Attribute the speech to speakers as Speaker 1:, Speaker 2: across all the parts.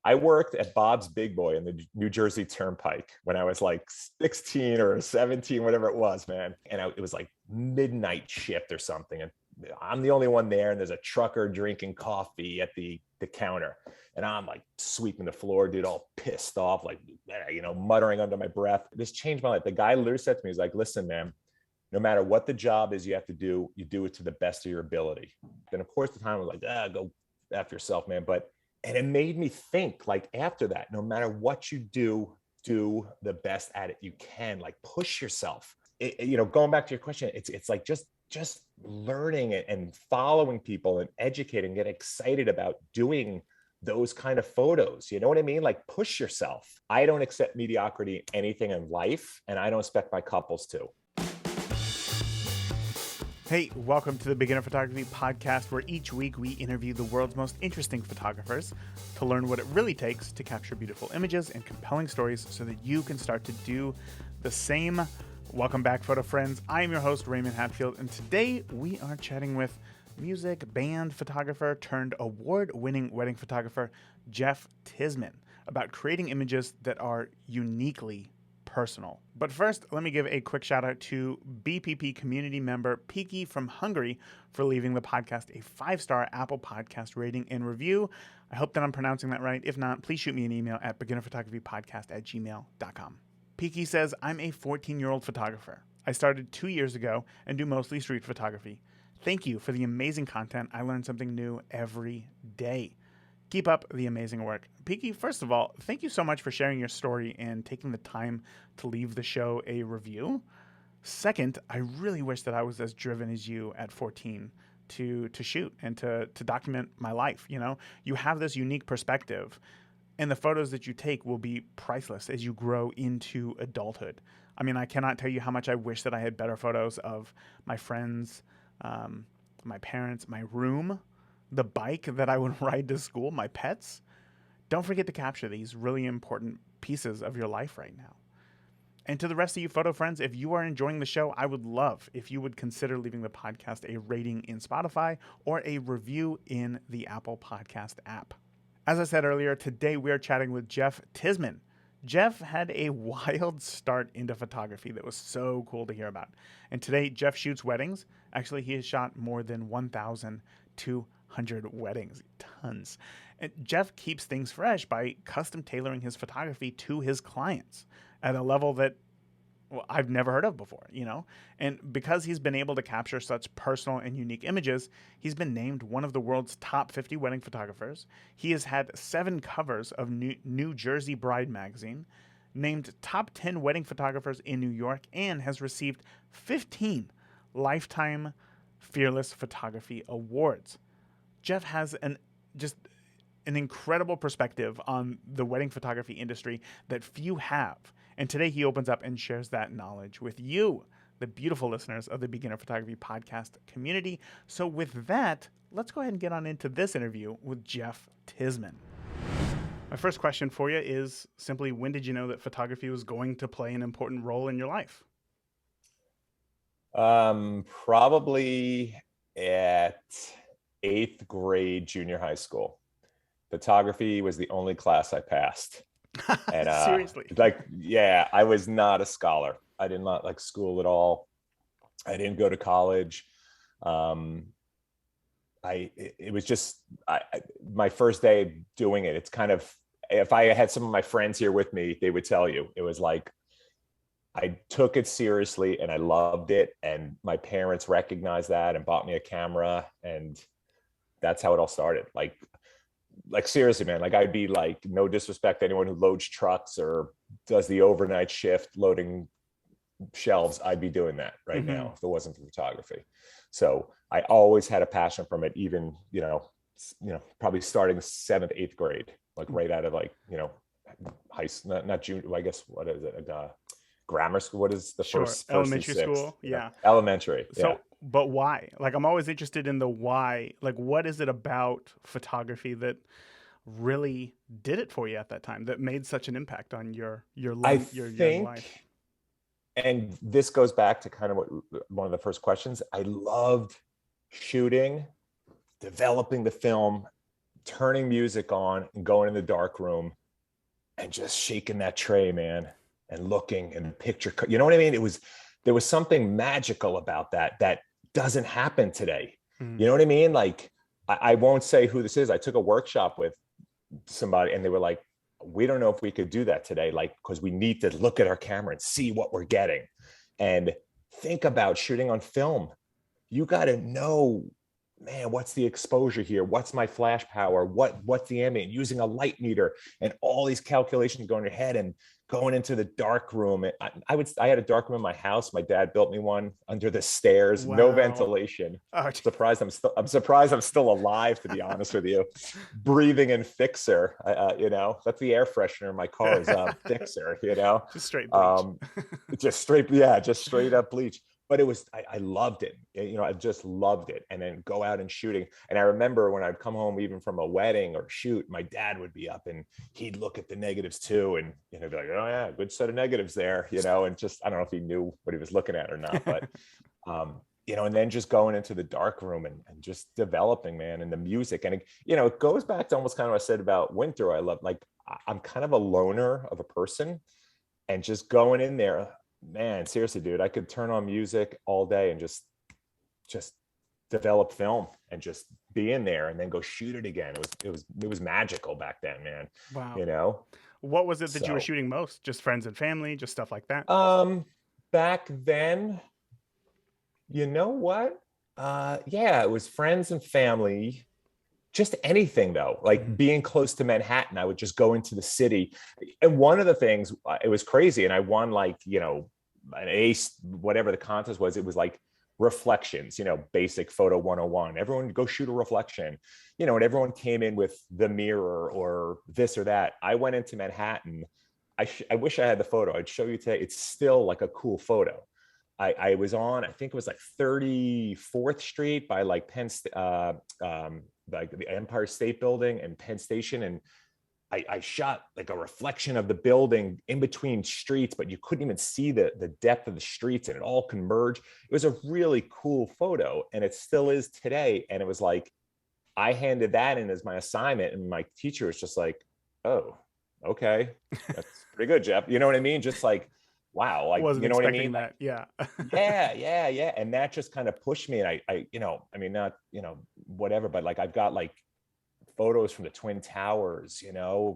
Speaker 1: I worked at Bob's Big Boy in the New Jersey Turnpike when I was like 16 or 17, whatever it was, man. And it was like midnight shift or something. And I'm the only one there. And there's a trucker drinking coffee at the counter. And I'm like sweeping the floor, dude, all pissed off, like, muttering under my breath. This changed my life. The guy literally said to me, he's like, listen, man, no matter what the job is you have to do, you do it to the best of your ability. Then, of course, the time I was like, go after yourself, man. And it made me think, like, after that, no matter what you do the best at it you can. Like, push yourself. Going back to your question, it's like just learning it and following people and educating, get excited about doing those kind of photos. You know what I mean? Like, push yourself. I don't accept mediocrity in anything in life, and I don't expect my couples to.
Speaker 2: Hey, welcome to the Beginner Photography Podcast, where each week we interview the world's most interesting photographers to learn what it really takes to capture beautiful images and compelling stories so that you can start to do the same. Welcome back, photo friends. I am your host, Raymond Hatfield, and today we are chatting with music band photographer turned award-winning wedding photographer Jeff Tisman about creating images that are uniquely personal. But first, let me give a quick shout out to BPP community member Piki from Hungary for leaving the podcast a 5-star Apple Podcast rating and review. I hope that I'm pronouncing that right. If not, please shoot me an email at beginnerphotographypodcast@gmail.com. Piki says, I'm a 14-year-old photographer. I started 2 years ago and do mostly street photography. Thank you for the amazing content. I learn something new every day. Keep up the amazing work. Piki, first of all, thank you so much for sharing your story and taking the time to leave the show a review. Second, I really wish that I was as driven as you at 14 to shoot and to document my life. You have this unique perspective, and the photos that you take will be priceless as you grow into adulthood. I mean, I cannot tell you how much I wish that I had better photos of my friends, my parents, my room, the bike that I would ride to school, my pets. Don't forget to capture these really important pieces of your life right now. And to the rest of you photo friends, if you are enjoying the show, I would love if you would consider leaving the podcast a rating in Spotify or a review in the Apple Podcast app. As I said earlier, today we are chatting with Jeff Tisman. Jeff had a wild start into photography that was so cool to hear about. And today, Jeff shoots weddings. Actually, he has shot more than 1,200 weddings, tons. And Jeff keeps things fresh by custom tailoring his photography to his clients at a level that I've never heard of before, And because he's been able to capture such personal and unique images, he's been named one of the world's top 50 wedding photographers. He has had 7 covers of New Jersey Bride magazine, named top 10 wedding photographers in New York, and has received 15 Lifetime Fearless Photography Awards. Jeff has an incredible perspective on the wedding photography industry that few have. And today he opens up and shares that knowledge with you, the beautiful listeners of the Beginner Photography Podcast community. So with that, let's go ahead and get on into this interview with Jeff Tisman. My first question for you is simply, when did you know that photography was going to play an important role in your life?
Speaker 1: Probably at 8th grade, junior high school. Photography was the only class I passed. And
Speaker 2: seriously,
Speaker 1: I was not a scholar. I did not like school at all. I didn't go to college. It was just my first day doing it. It's kind of, if I had some of my friends here with me, they would tell you it was like I took it seriously and I loved it. And my parents recognized that and bought me a camera, and that's how it all started. Like seriously, man, like I'd be like, no disrespect to anyone who loads trucks or does the overnight shift loading shelves. I'd be doing that right now if it wasn't for photography. So I always had a passion from it, even, probably starting 7th, 8th grade, like right out of high school, not junior, I guess, what is it? Grammar school. What is the first
Speaker 2: elementary
Speaker 1: and 6th?
Speaker 2: school? Yeah.
Speaker 1: Elementary.
Speaker 2: So, but why? Like, I'm always interested in the why. Like, what is it about photography that really did it for you at that time, that made such an impact on your life, your young life?
Speaker 1: And this goes back to kind of one of the first questions. I loved shooting, developing the film, turning music on and going in the dark room and just shaking that tray, man, and looking and the picture. You know what I mean? There was something magical about that that doesn't happen today.
Speaker 2: Mm.
Speaker 1: You know what I mean? Like, I won't say who this is. I took a workshop with somebody and they were like, we don't know if we could do that today, like, because we need to look at our camera and see what we're getting. And think about shooting on film. You got to know, man, what's the exposure here? What's my flash power? What's the ambient? Using a light meter and all these calculations going in your head and going into the dark room. I had a dark room in my house. My dad built me one under the stairs, no
Speaker 2: Wow.
Speaker 1: ventilation.
Speaker 2: Oh,
Speaker 1: I'm surprised I'm still alive, to be honest with you. Breathing in Fixer, that's the air freshener in my car is Fixer,
Speaker 2: just straight bleach.
Speaker 1: um, just straight, yeah, just straight up bleach. But it was, I loved it. I just loved it. And then go out and shooting. And I remember when I'd come home, even from a wedding or shoot, my dad would be up and he'd look at the negatives too. And, be like, oh yeah, good set of negatives there, and just, I don't know if he knew what he was looking at or not, but, and then just going into the dark room and just developing, man, and the music. And, it goes back to almost kind of what I said about Winter. I love, like, I'm kind of a loner of a person and just going in there, man, seriously, dude, I could turn on music all day and just develop film and just be in there and then go shoot it again. It was magical back then, man.
Speaker 2: Wow.
Speaker 1: You know?
Speaker 2: What was it that you were
Speaker 1: So
Speaker 2: shooting most? Just friends and family, just stuff like that?
Speaker 1: um back then, you know what? Yeah, it was friends and family. Just anything though, like
Speaker 2: Mhm.
Speaker 1: being close to Manhattan, I would just go into the city. And one of the things, it was crazy, and I won, like, an ace, whatever the contest was. It was like reflections, basic photo 101. Everyone would go shoot a reflection, and everyone came in with the mirror or this or that. I went into Manhattan. I wish I had the photo. I'd show you today. It's still like a cool photo. I was on, I think it was like 34th Street by like like the Empire State Building and Penn Station. And I shot like a reflection of the building in between streets, but you couldn't even see the depth of the streets and it all converged. It was a really cool photo, and it still is today. And it was like, I handed that in as my assignment, and my teacher was just like, oh, okay, that's pretty good, Jeff. You know what I mean? Just like, wow, like,
Speaker 2: Wasn't
Speaker 1: you know what I mean?
Speaker 2: expecting
Speaker 1: Like,
Speaker 2: that. Yeah.
Speaker 1: yeah. And that just kind of pushed me. And I mean, not, whatever, but like, I've got like photos from the Twin Towers,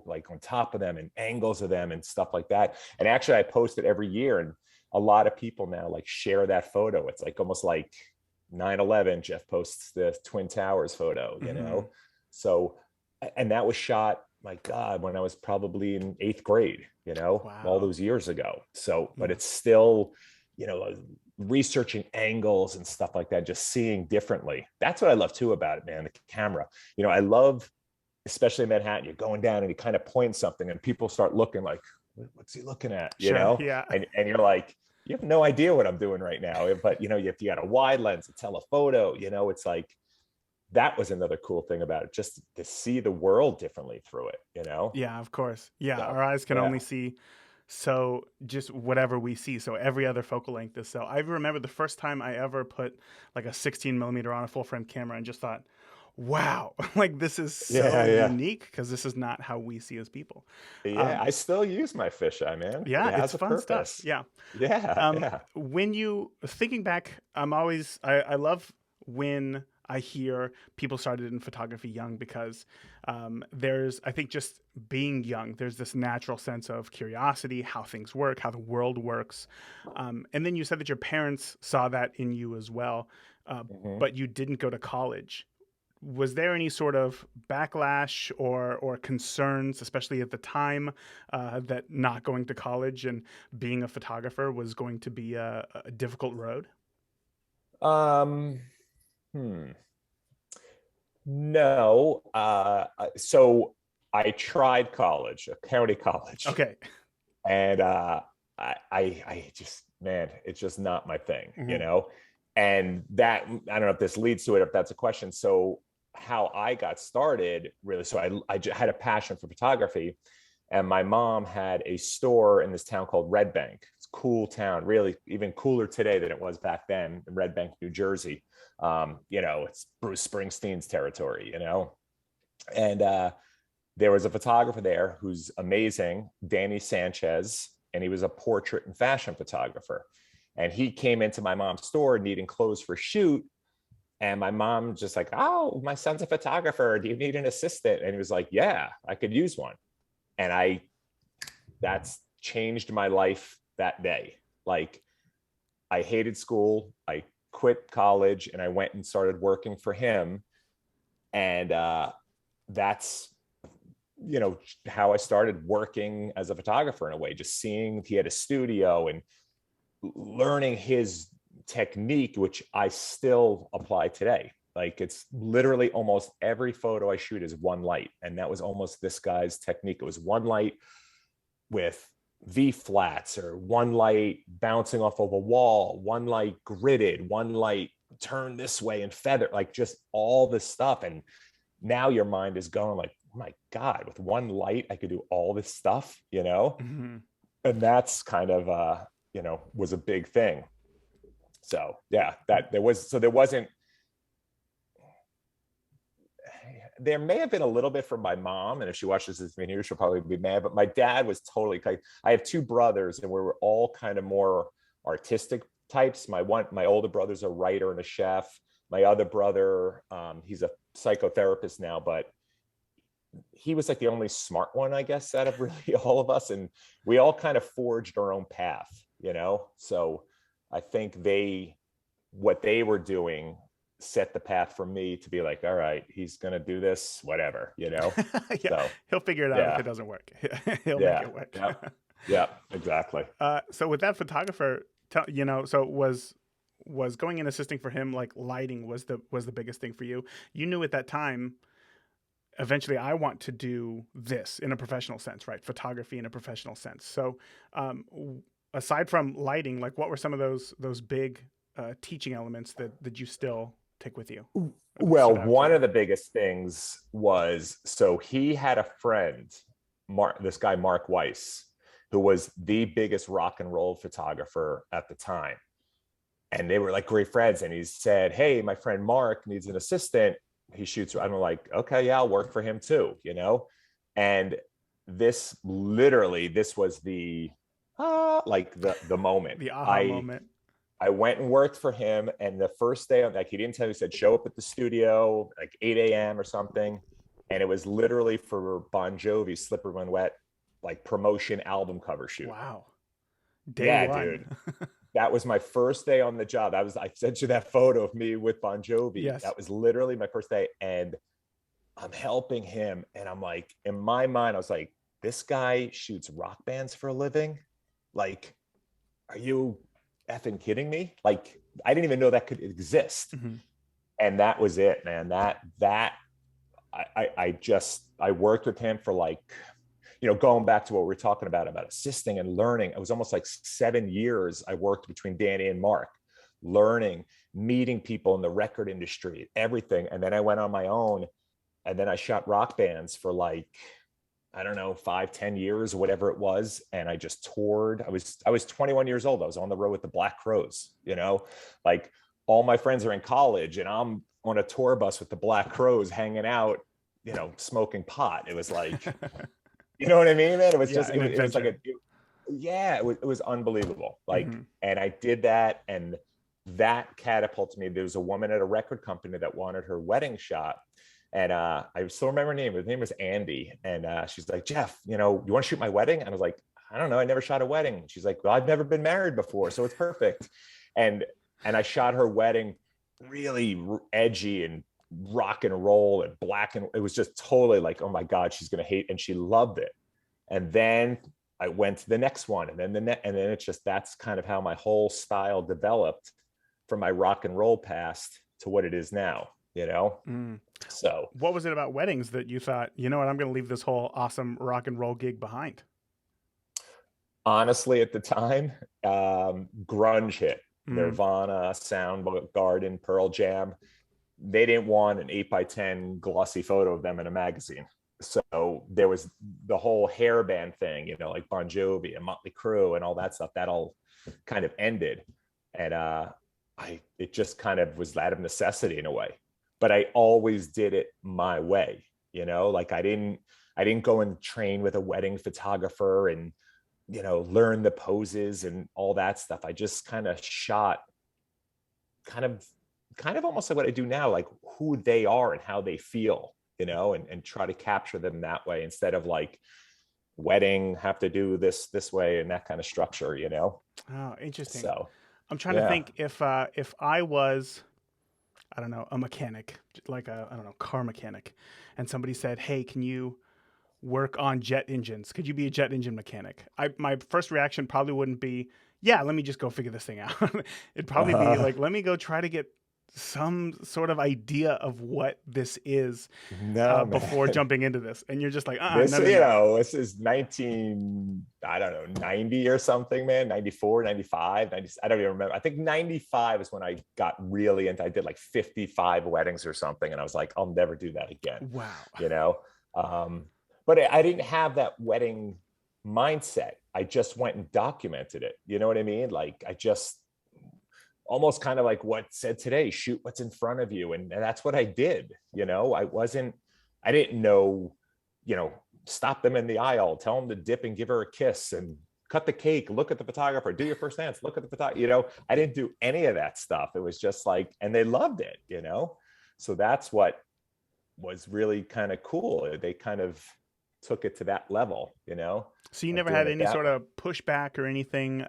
Speaker 1: like on top of them and angles of them and stuff like that. And actually I post it every year, and a lot of people now like share that photo. It's like almost like 9/11, Jeff posts the Twin Towers photo,
Speaker 2: Hmm.
Speaker 1: So, and that was shot, my God, when I was probably in 8th grade, all
Speaker 2: Wow.
Speaker 1: those years ago. So, but
Speaker 2: Yeah.
Speaker 1: it's still, researching angles and stuff like that, just seeing differently. That's what I love too about it, man. The camera, I love, especially in Manhattan, you're going down and you kind of point something and people start looking like, what's he looking at?
Speaker 2: Sure. Yeah.
Speaker 1: And you're like, you have no idea what I'm doing right now. But if you got a wide lens, a telephoto, it's like, that was another cool thing about it, just to see the world differently through it.
Speaker 2: Yeah, of course. Yeah,
Speaker 1: So
Speaker 2: our eyes can
Speaker 1: yeah.
Speaker 2: only see so just whatever we see. So every other focal length is so. I remember the first time I ever put like a 16 millimeter on a full frame camera and just thought, wow, like this is
Speaker 1: Yeah,
Speaker 2: so
Speaker 1: yeah.
Speaker 2: unique because this is not how we see as people.
Speaker 1: Yeah,
Speaker 2: Um,
Speaker 1: I still use my fisheye, man. It
Speaker 2: yeah, it's
Speaker 1: has a
Speaker 2: fun stuff.
Speaker 1: purpose.
Speaker 2: Yeah.
Speaker 1: Yeah, yeah.
Speaker 2: When you thinking back, I love when I hear people started in photography young because there's I think just being young, there's this natural sense of curiosity, how things work, how the world works, and then you said that your parents saw that in you as well,
Speaker 1: Mhm.
Speaker 2: but you didn't go to college. Was there any sort of backlash or concerns, especially at the time, that not going to college and being a photographer was going to be a difficult road?
Speaker 1: Um, hmm. No. So I tried college, a county college,
Speaker 2: Okay.
Speaker 1: and I just, man, it's just not my thing.
Speaker 2: Hmm.
Speaker 1: And that, I don't know if this leads to it, if that's a question. So how I got started, really, so I had a passion for photography, and my mom had a store in this town called Red Bank. It's a cool town, really even cooler today than it was back then, in Red Bank, New Jersey. It's Bruce Springsteen's territory. And there was a photographer there who's amazing, Danny Sanchez, and he was a portrait and fashion photographer. And he came into my mom's store needing clothes for a shoot. And my mom just like, oh, my son's a photographer. Do you need an assistant? And he was like, yeah, I could use one. And that's changed my life that day. Like, I hated school. I quit college and I went and started working for him. And that's, how I started working as a photographer in a way, just seeing he had a studio and learning his technique, which I still apply today. Like, it's literally almost every photo I shoot is one light. And that was almost this guy's technique. It was one light with V flats, or one light bouncing off of a wall, one light gridded, one light turned this way and feather, like just all this stuff. And now your mind is going like, oh my God, with one light, I could do all this stuff,
Speaker 2: Mm-hmm.
Speaker 1: And that's kind of, was a big thing. So yeah, there may have been a little bit from my mom, and if she watches this video, she'll probably be mad, but my dad was totally like, I have two brothers and we were all kind of more artistic types. My older brother's a writer and a chef. My other brother, he's a psychotherapist now, but he was like the only smart one, I guess, out of really all of us. And we all kind of forged our own path, So I think what they were doing set the path for me to be like, all right, he's going to do this, whatever,
Speaker 2: Yeah,
Speaker 1: So
Speaker 2: he'll figure it out if it doesn't work. He'll make it work.
Speaker 1: Yeah, exactly.
Speaker 2: So with that photographer, so was going and assisting for him, like lighting was the biggest thing for you. You knew at that time, eventually I want to do this in a professional sense, right? Photography in a professional sense. So aside from lighting, like what were some of those big teaching elements that you still take with you?
Speaker 1: Well, one of the biggest things was, so he had a friend, this guy, Mark Weiss, who was the biggest rock and roll photographer at the time. And they were like great friends. And he said, hey, my friend Mark needs an assistant. He shoots. I'm like, okay, yeah, I'll work for him too, And this was the the moment.
Speaker 2: The aha moment.
Speaker 1: I went and worked for him, and the first day, like, he didn't tell me, he said, show up at the studio like 8 a.m. or something. And it was literally for Bon Jovi's Slippery When Wet, like promotion album cover shoot.
Speaker 2: Wow. Day one.
Speaker 1: Dude. That was my first day on the job. I sent you that photo of me with Bon Jovi.
Speaker 2: Yes.
Speaker 1: That was literally my first day. And I'm helping him. And I'm like, in my mind, I was like, this guy shoots rock bands for a living. Like, are you effing kidding me? Like, I didn't even know that could exist.
Speaker 2: Mm-hmm.
Speaker 1: And that was it, man. I worked with him for like, going back to what we're talking about assisting and learning. It was almost like 7 years I worked between Danny and Mark, learning, meeting people in the record industry, everything. And then I went on my own, and then I shot rock bands for like, I don't know, 5-10 years or whatever it was. And I just toured. I was 21 years old. I was on the road with the Black Crowes, like all my friends are in college and I'm on a tour bus with the Black Crowes hanging out, smoking pot. It was like, you know what I mean, man? It was just, it was like it was unbelievable. Like, mm-hmm. And I did that, and that catapulted me. There was a woman at a record company that wanted her wedding shot. And I still remember her name. Her name was Andy. And she's like, Jeff, you want to shoot my wedding? And I was like, I don't know. I never shot a wedding. She's like, well, I've never been married before, so it's perfect. And I shot her wedding really edgy and rock and roll and black. And it was just totally like, oh my God, she's going to hate. And she loved it. And then I went to the next one. And then and then it's just, that's kind of how my whole style developed from my rock and roll past to what it is now. So
Speaker 2: what was it about weddings that you thought, I'm going to leave this whole awesome rock and roll gig behind?
Speaker 1: Honestly, at the time, grunge hit. Nirvana, Soundgarden, Pearl Jam. They didn't want an 8x10 glossy photo of them in a magazine. So there was the whole hairband thing, like Bon Jovi and Motley Crue and all that stuff. That all kind of ended. And it just kind of was out of necessity in a way. But I always did it my way. Like I didn't go and train with a wedding photographer and, learn the poses and all that stuff. I just kind of shot kind of almost like what I do now, like who they are and how they feel, and try to capture them that way instead of like wedding have to do this way and that kind of structure.
Speaker 2: Oh, interesting.
Speaker 1: So
Speaker 2: I'm trying to
Speaker 1: yeah.
Speaker 2: think if I was, I don't know, a mechanic, like a, I don't know, car mechanic, and somebody said, "Hey, can you work on jet engines? Could you be a jet engine mechanic?" My first reaction probably wouldn't be, "Yeah, let me just go figure this thing out." It'd probably be
Speaker 1: uh,
Speaker 2: like, "Let me go try to get some sort of idea of what this is
Speaker 1: no,
Speaker 2: before
Speaker 1: man.
Speaker 2: jumping into this." And you're just like,
Speaker 1: This,
Speaker 2: no, no, no."
Speaker 1: this is 19, I don't know, 90 or something, man. 94, 95, 90. I don't even remember. I think 95 is when I got really into, I did like 55 weddings or something. And I was like, I'll never do that again,
Speaker 2: Wow.
Speaker 1: you know? Um, but I didn't have that wedding mindset. I just went and documented it. You know what I mean? Like I just almost kind of like what said today, shoot what's in front of you. And that's what I did. I didn't know, you know, stop them in the aisle, tell them to dip and give her a kiss and cut the cake, look at the photographer, do your first dance, look at the photographer. I didn't do any of that stuff. It was just like, and they loved it. So that's what was really kind of cool. They kind of took it to that level,
Speaker 2: So you
Speaker 1: of
Speaker 2: never
Speaker 1: doing
Speaker 2: had
Speaker 1: it
Speaker 2: any
Speaker 1: that
Speaker 2: sort
Speaker 1: way.
Speaker 2: of pushback or anything?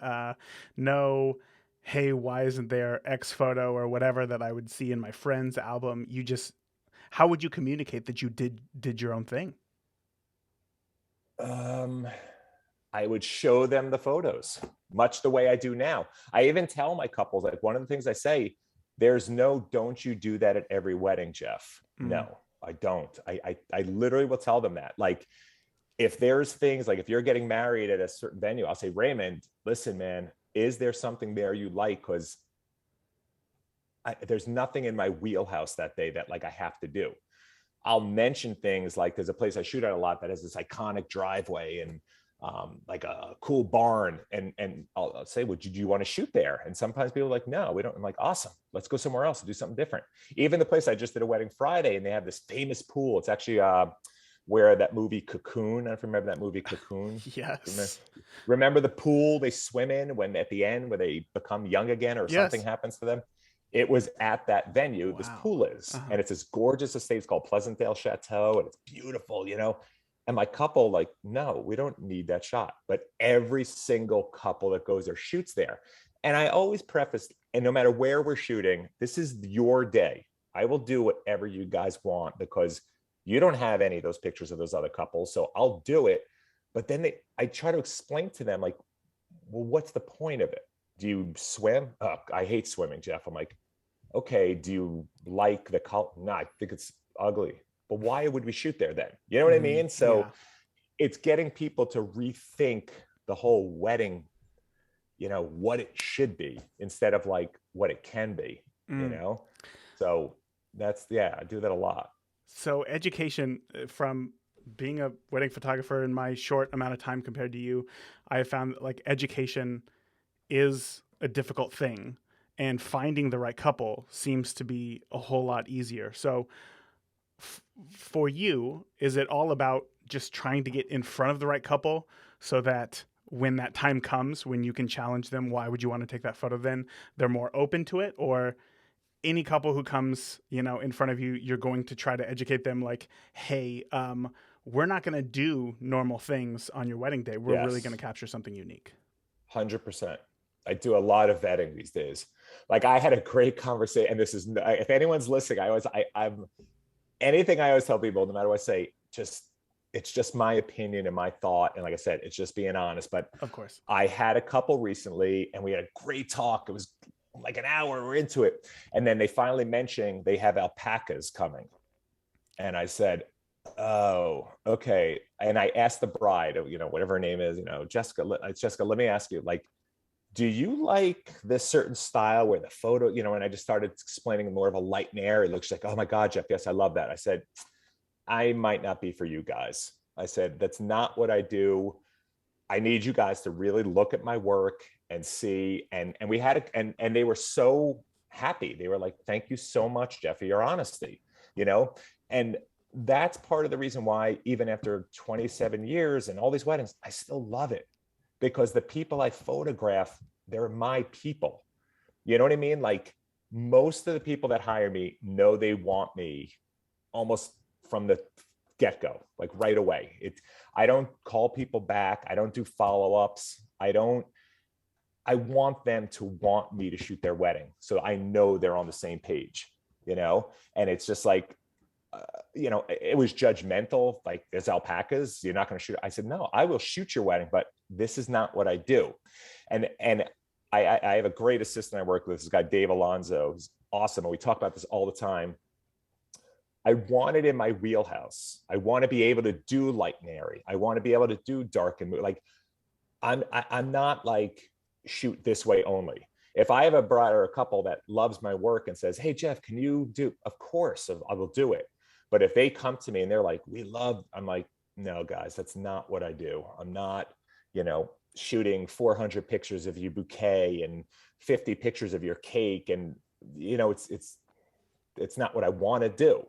Speaker 2: No, hey, why isn't there X photo or whatever that I would see in my friend's album? You just, how would you communicate that you did your own thing?
Speaker 1: Um, I would show them the photos, much the way I do now. I even tell my couples, like one of the things I say, there's no, don't you do that at every wedding, Jeff.
Speaker 2: Mm.
Speaker 1: No, I don't. I literally will tell them that. Like, if there's things like if you're getting married at a certain venue, I'll say, Raymond, listen, man, is there something there you like? Because there's nothing in my wheelhouse that day that like I have to do. I'll mention things like there's a place I shoot at a lot that has this iconic driveway and like a cool barn, and I'll say, "Well, do you want to shoot there?" And sometimes people are like, "No, we don't." I'm like, "Awesome, let's go somewhere else and do something different." Even the place I just did a wedding Friday, and they have this famous pool. It's actually where that movie Cocoon. I don't know if you remember that movie Cocoon. Remember,
Speaker 2: Yes.
Speaker 1: remember the pool they swim in when at the end where they become young again or something
Speaker 2: Yes.
Speaker 1: happens to them. It was at that venue this
Speaker 2: Wow.
Speaker 1: pool is,
Speaker 2: Uh-huh.
Speaker 1: and it's this gorgeous estate. It's called Pleasantdale Chateau, and it's beautiful. And my couple, like, no, we don't need that shot. But every single couple that goes there shoots there. And I always preface, and no matter where we're shooting, this is your day. I will do whatever you guys want because you don't have any of those pictures of those other couples. So I'll do it. But then I try to explain to them, like, well, what's the point of it? Do you swim? Oh, I hate swimming, Jeff. I'm like, okay, do you like the color? No, I think it's ugly. But why would we shoot there then? You know what I
Speaker 2: Hmm.
Speaker 1: mean? So
Speaker 2: Yeah.
Speaker 1: it's getting people to rethink the whole wedding, what it should be instead of like what it can be, you
Speaker 2: Mm.
Speaker 1: know? So yeah, I do that a lot.
Speaker 2: So education from being a wedding photographer in my short amount of time compared to you, I have found that like education is a difficult thing, and finding the right couple seems to be a whole lot easier. So for you, is it all about just trying to get in front of the right couple so that when that time comes when you can challenge them, why would you want to take that photo, then they're more open to it? Or any couple who comes, in front of you, you're going to try to educate them like, hey, we're not going to do normal things on your wedding day. We're really going
Speaker 1: Yes,
Speaker 2: to capture something unique.
Speaker 1: 100%. I do a lot of vetting these days. Like I had a great conversation, and this is, if anyone's listening, I'm anything I always tell people, no matter what I say, it's just my opinion and my thought. And like I said, it's just being honest. But
Speaker 2: Of course.
Speaker 1: I had a couple recently and we had a great talk. It was like an hour, we're into it. And then they finally mentioned they have alpacas coming. And I said, oh, okay. And I asked the bride, whatever her name is, Jessica, let me ask you, like, do you like this certain style where the photo, and I just started explaining more of a light and air. It looks like, oh my God, Jeff, yes, I love that. I said, I might not be for you guys. I said, that's not what I do. I need you guys to really look at my work and see. And we had it, and they were so happy. They were like, thank you so much, Jeff, for your honesty, you know? And that's part of the reason why, even after 27 years and all these weddings, I still love it, because the people I photograph, they're my people. You know what I mean? Like, most of the people that hire me know they want me almost from the get-go, like right away. I don't call people back. I don't do follow-ups. I want them to want me to shoot their wedding, so I know they're on the same page, and it's just like, it was judgmental. Like, there's alpacas, you're not going to shoot. I said, no, I will shoot your wedding, but this is not what I do. And I have a great assistant I work with, this guy, Dave Alonzo. He's awesome. And we talk about this all the time. I want it in my wheelhouse. I want to be able to do light and airy. I want to be able to do dark and mood. Like, I'm not like shoot this way only. If I have a bride or a couple that loves my work and says, hey, Jeff, can you do, of course, I will do it. But if they come to me and they're like, I'm like, no, guys, that's not what I do. I'm not, shooting 400 pictures of your bouquet and 50 pictures of your cake. And, it's not what I want to do,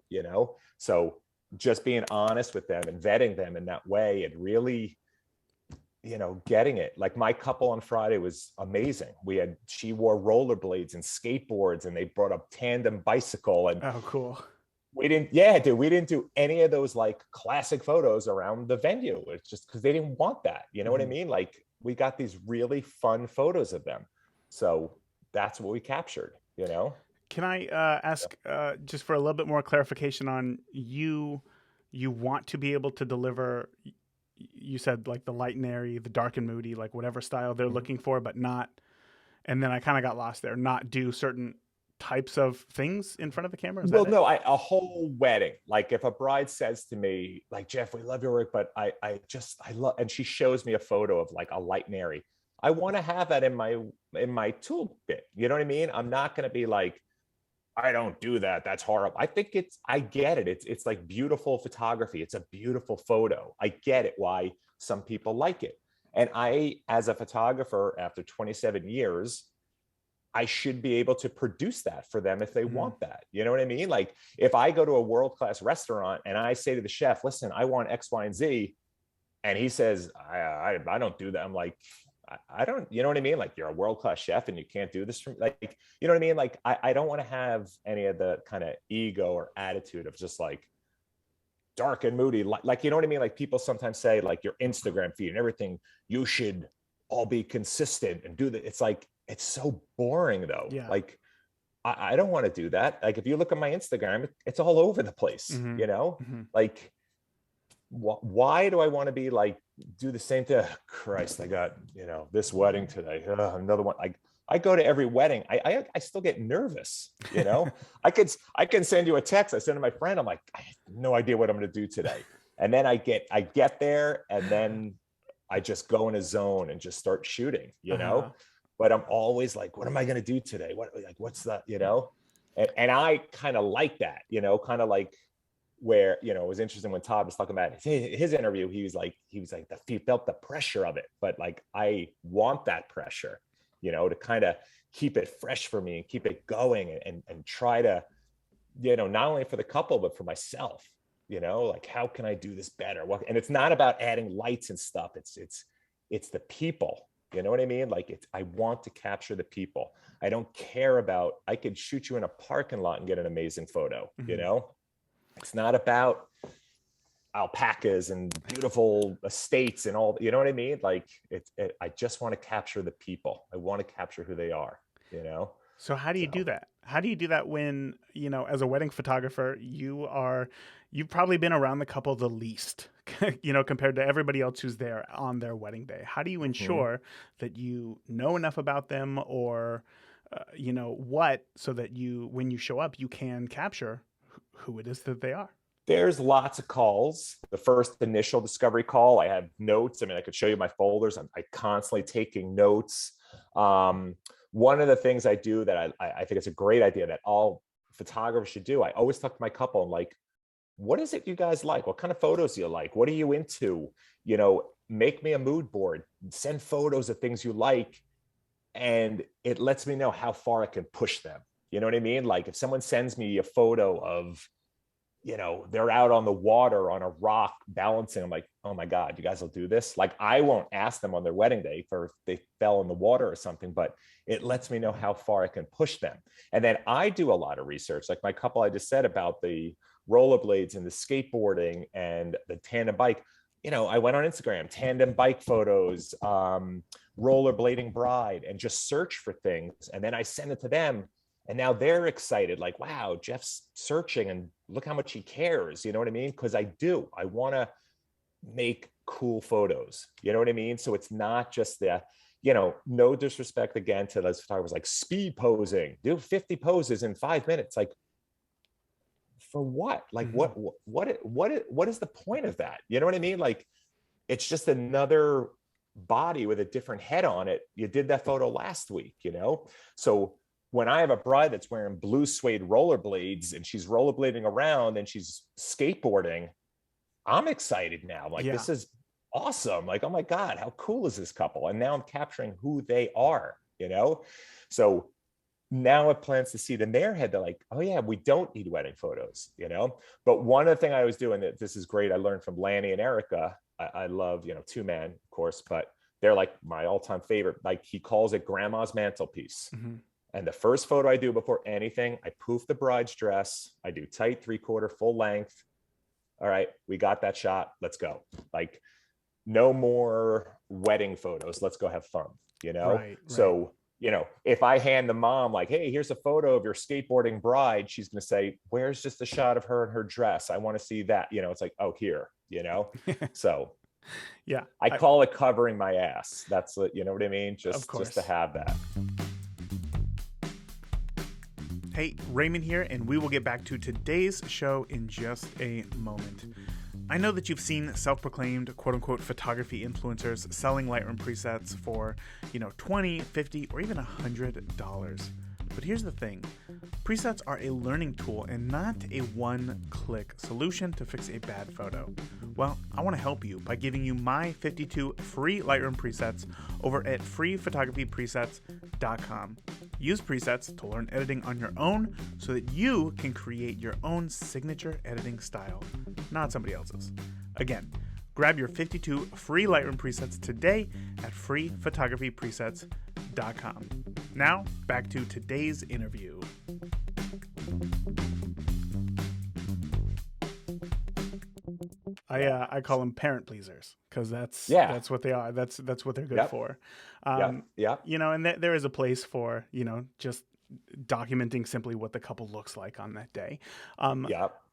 Speaker 1: So just being honest with them and vetting them in that way, and really, getting it. Like, my couple on Friday was amazing. She wore rollerblades and skateboards, and they brought a tandem bicycle. And
Speaker 2: oh, cool.
Speaker 1: We didn't do any of those like classic photos around the venue. It's just because they didn't want that. You know what I mean? Like, we got these really fun photos of them. So that's what we captured,
Speaker 2: Can I ask just for a little bit more clarification on you want to be able to deliver, you said like the light and airy, the dark and moody, like whatever style they're looking for, but not, and then I kind of got lost there, not do certain types of things in front of the camera? Is
Speaker 1: Well,
Speaker 2: that
Speaker 1: no, a whole wedding. Like, if a bride says to me, like, Jeff, we love your work, but I love, and she shows me a photo of like a light and airy, I want to have that in my toolkit. You know what I mean? I'm not going to be like, I don't do that, that's horrible. I get it. It's like beautiful photography. It's a beautiful photo. I get it why some people like it. And I, as a photographer, after 27 years, I should be able to produce that for them if they want that. You know what I mean? Like, if I go to a world-class restaurant and I say to the chef, listen, I want X, Y, and Z, and he says, I don't do that. I'm like, I don't, you know what I mean? Like, you're a world-class chef and you can't do this for me. Like, you know what I mean? Like, I don't want to have any of the kind of ego or attitude of just like dark and moody. Like, you know what I mean? Like, people sometimes say, like, your Instagram feed and everything, you should all be consistent and do that. It's like, it's so boring though.
Speaker 2: Yeah.
Speaker 1: Like, I don't want to do that. Like, if you look at my Instagram, it's all over the place, like, why do I want to be like, do the same thing? Christ, I got, this wedding today, another one. I go to every wedding. I still get nervous, I can send you a text. I send to my friend. I'm like, I have no idea what I'm going to do today. And then I get there, and then I just go in a zone and just start shooting, but I'm always like, what am I going to do today? What's that, and I kind of like that, kind of like, where, it was interesting when Todd was talking about his interview, he was like, he felt the pressure of it, but like, I want that pressure, to kind of keep it fresh for me and keep it going, and try to, not only for the couple, but for myself, like, how can I do this better? And it's not about adding lights and stuff. It's the people, you know what I mean? Like, I want to capture the people. I don't care about, I could shoot you in a parking lot and get an amazing photo, It's not about alpacas and beautiful estates and all, you know what I mean? Like, I just want to capture the people. I want to capture who they are,
Speaker 2: So how do you do that? How do you do that when, as a wedding photographer, you've probably been around the couple the least, compared to everybody else who's there on their wedding day? How do you ensure that you know enough about them, or, so that when you show up, you can capture who it is that they are?
Speaker 1: There's lots of calls. The first initial discovery call, I have notes. I mean, I could show you my folders. I constantly taking notes. One of the things I do that I think it's a great idea that all photographers should do, I always talk to my couple and like, what is it you guys like? What kind of photos do you like? What are you into? Make me a mood board, send photos of things you like. And it lets me know how far I can push them. You know what I mean? Like, if someone sends me a photo of, they're out on the water on a rock balancing. I'm like, oh my God, you guys will do this? Like, I won't ask them on their wedding day if they fell in the water or something, but it lets me know how far I can push them. And then I do a lot of research, like my couple I just said about the rollerblades and the skateboarding and the tandem bike. I went on Instagram, tandem bike photos, rollerblading bride, and just search for things. And then I send it to them. And now they're excited, like, wow, Jeff's searching and look how much he cares. You know what I mean? Because I want to make cool photos. You know what I mean? So it's not just no disrespect again to those photographers, like speed posing, do 50 poses in 5 minutes. Like, for what? Like, what is the point of that? You know what I mean? Like, it's just another body with a different head on it. You did that photo last week, So when I have a bride that's wearing blue suede rollerblades and she's rollerblading around and she's skateboarding, I'm excited now. I'm like, this is awesome. Like, oh my God, how cool is this couple? And now I'm capturing who they are, So now it plants the seed in their head. They're like, oh yeah, we don't need wedding photos, But one of the things I was doing, that this is great, I learned from Lanny and Erica. I love, two man, of course, but they're like my all-time favorite. Like, he calls it grandma's mantelpiece. And the first photo I do before anything, I poof the bride's dress. I do tight 3/4 full length. All right, we got that shot. Let's go. Like, no more wedding photos. Let's go have fun,
Speaker 2: Right.
Speaker 1: So, if I hand the mom like, hey, here's a photo of your skateboarding bride, she's going to say, where's just a shot of her in her dress? I want to see that. It's like, oh, here, So
Speaker 2: yeah,
Speaker 1: I call it covering my ass. That's what, you know what I mean? Just to have that.
Speaker 2: Hey, Raymond here, and we will get back to today's show in just a moment. I know that you've seen self-proclaimed quote-unquote photography influencers selling Lightroom presets for, $20, $50, or even $100. But here's the thing. Presets are a learning tool and not a one-click solution to fix a bad photo. Well, I want to help you by giving you my 52 free Lightroom presets over at freephotographypresets.com. Use presets to learn editing on your own so that you can create your own signature editing style, not somebody else's. Again, grab your 52 free Lightroom presets today at freephotographypresets.com. Now, back to today's interview. I call them parent pleasers because that's what they are. That's what they're good for. And there is a place for, just documenting simply what the couple looks like on that day.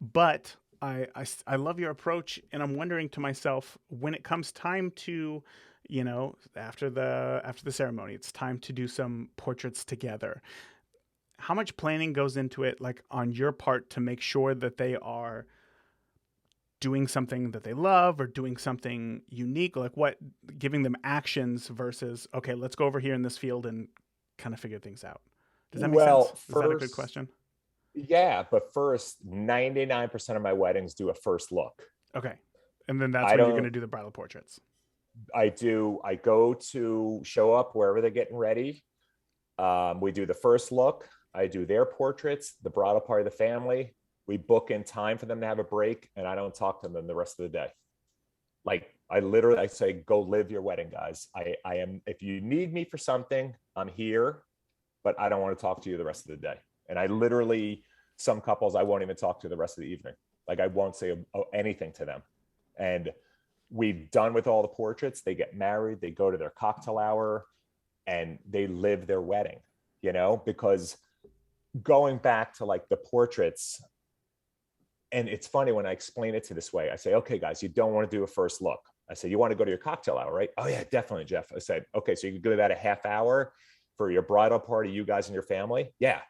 Speaker 2: But I love your approach, and I'm wondering to myself, when it comes time to, after the ceremony, it's time to do some portraits together. How much planning goes into it, like on your part, to make sure that they are doing something that they love or doing something unique, like giving them actions versus, okay, let's go over here in this field and kind of figure things out. Does that make sense? Is that a good question?
Speaker 1: Yeah, but first, 99% of my weddings do a first look.
Speaker 2: Okay. And then that's when you're going to do the bridal portraits.
Speaker 1: I go to show up wherever they're getting ready. We do the first look. I do their portraits, the bridal part of the family. We book in time for them to have a break, and I don't talk to them the rest of the day. Like, I say, go live your wedding, guys. I am, if you need me for something, I'm here, but I don't want to talk to you the rest of the day. And I literally, some couples, I won't even talk to the rest of the evening. Like, I won't say anything to them. And we've done with all the portraits. They get married, they go to their cocktail hour, and they live their wedding, because going back to like the portraits, and it's funny when I explain it to this way, I say, okay, guys, you don't want to do a first look. I say, you want to go to your cocktail hour, right? Oh yeah, definitely, Jeff. I said, okay, so you could go to that a half hour for your bridal party, you guys and your family. Yeah.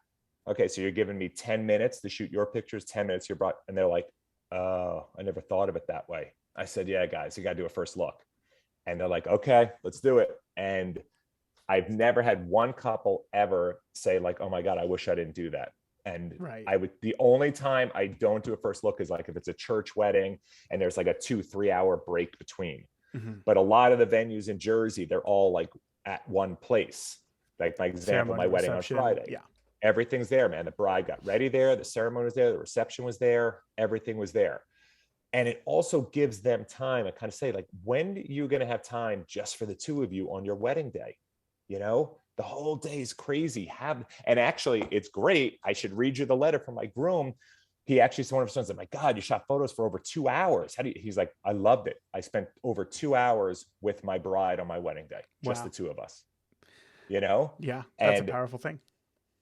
Speaker 1: Okay, so you're giving me 10 minutes to shoot your pictures, 10 minutes your bride. And they're like, oh, I never thought of it that way. I said, yeah, guys, you got to do a first look. And they're like, okay, let's do it. And I've never had one couple ever say like, oh my God, I wish I didn't do that. And
Speaker 2: right.
Speaker 1: The only time I don't do a first look is like if it's a church wedding and there's like a 2-3 hour break between. Mm-hmm. But a lot of the venues in Jersey, they're all like at one place. Like my example, my wedding on Friday.
Speaker 2: Yeah.
Speaker 1: Everything's there, man. The bride got ready there. The ceremony was there. The reception was there. Everything was there. And it also gives them time. I kind of say, like, when are you going to have time just for the two of you on your wedding day? You know, the whole day is crazy. And actually, it's great. I should read you the letter from my groom. He actually said, one of his sons said, my God, you shot photos for over 2 hours. He's like, I loved it. I spent over 2 hours with my bride on my wedding day, just
Speaker 2: Wow.
Speaker 1: the two of us, you know?
Speaker 2: Yeah, that's a
Speaker 1: And
Speaker 2: powerful thing.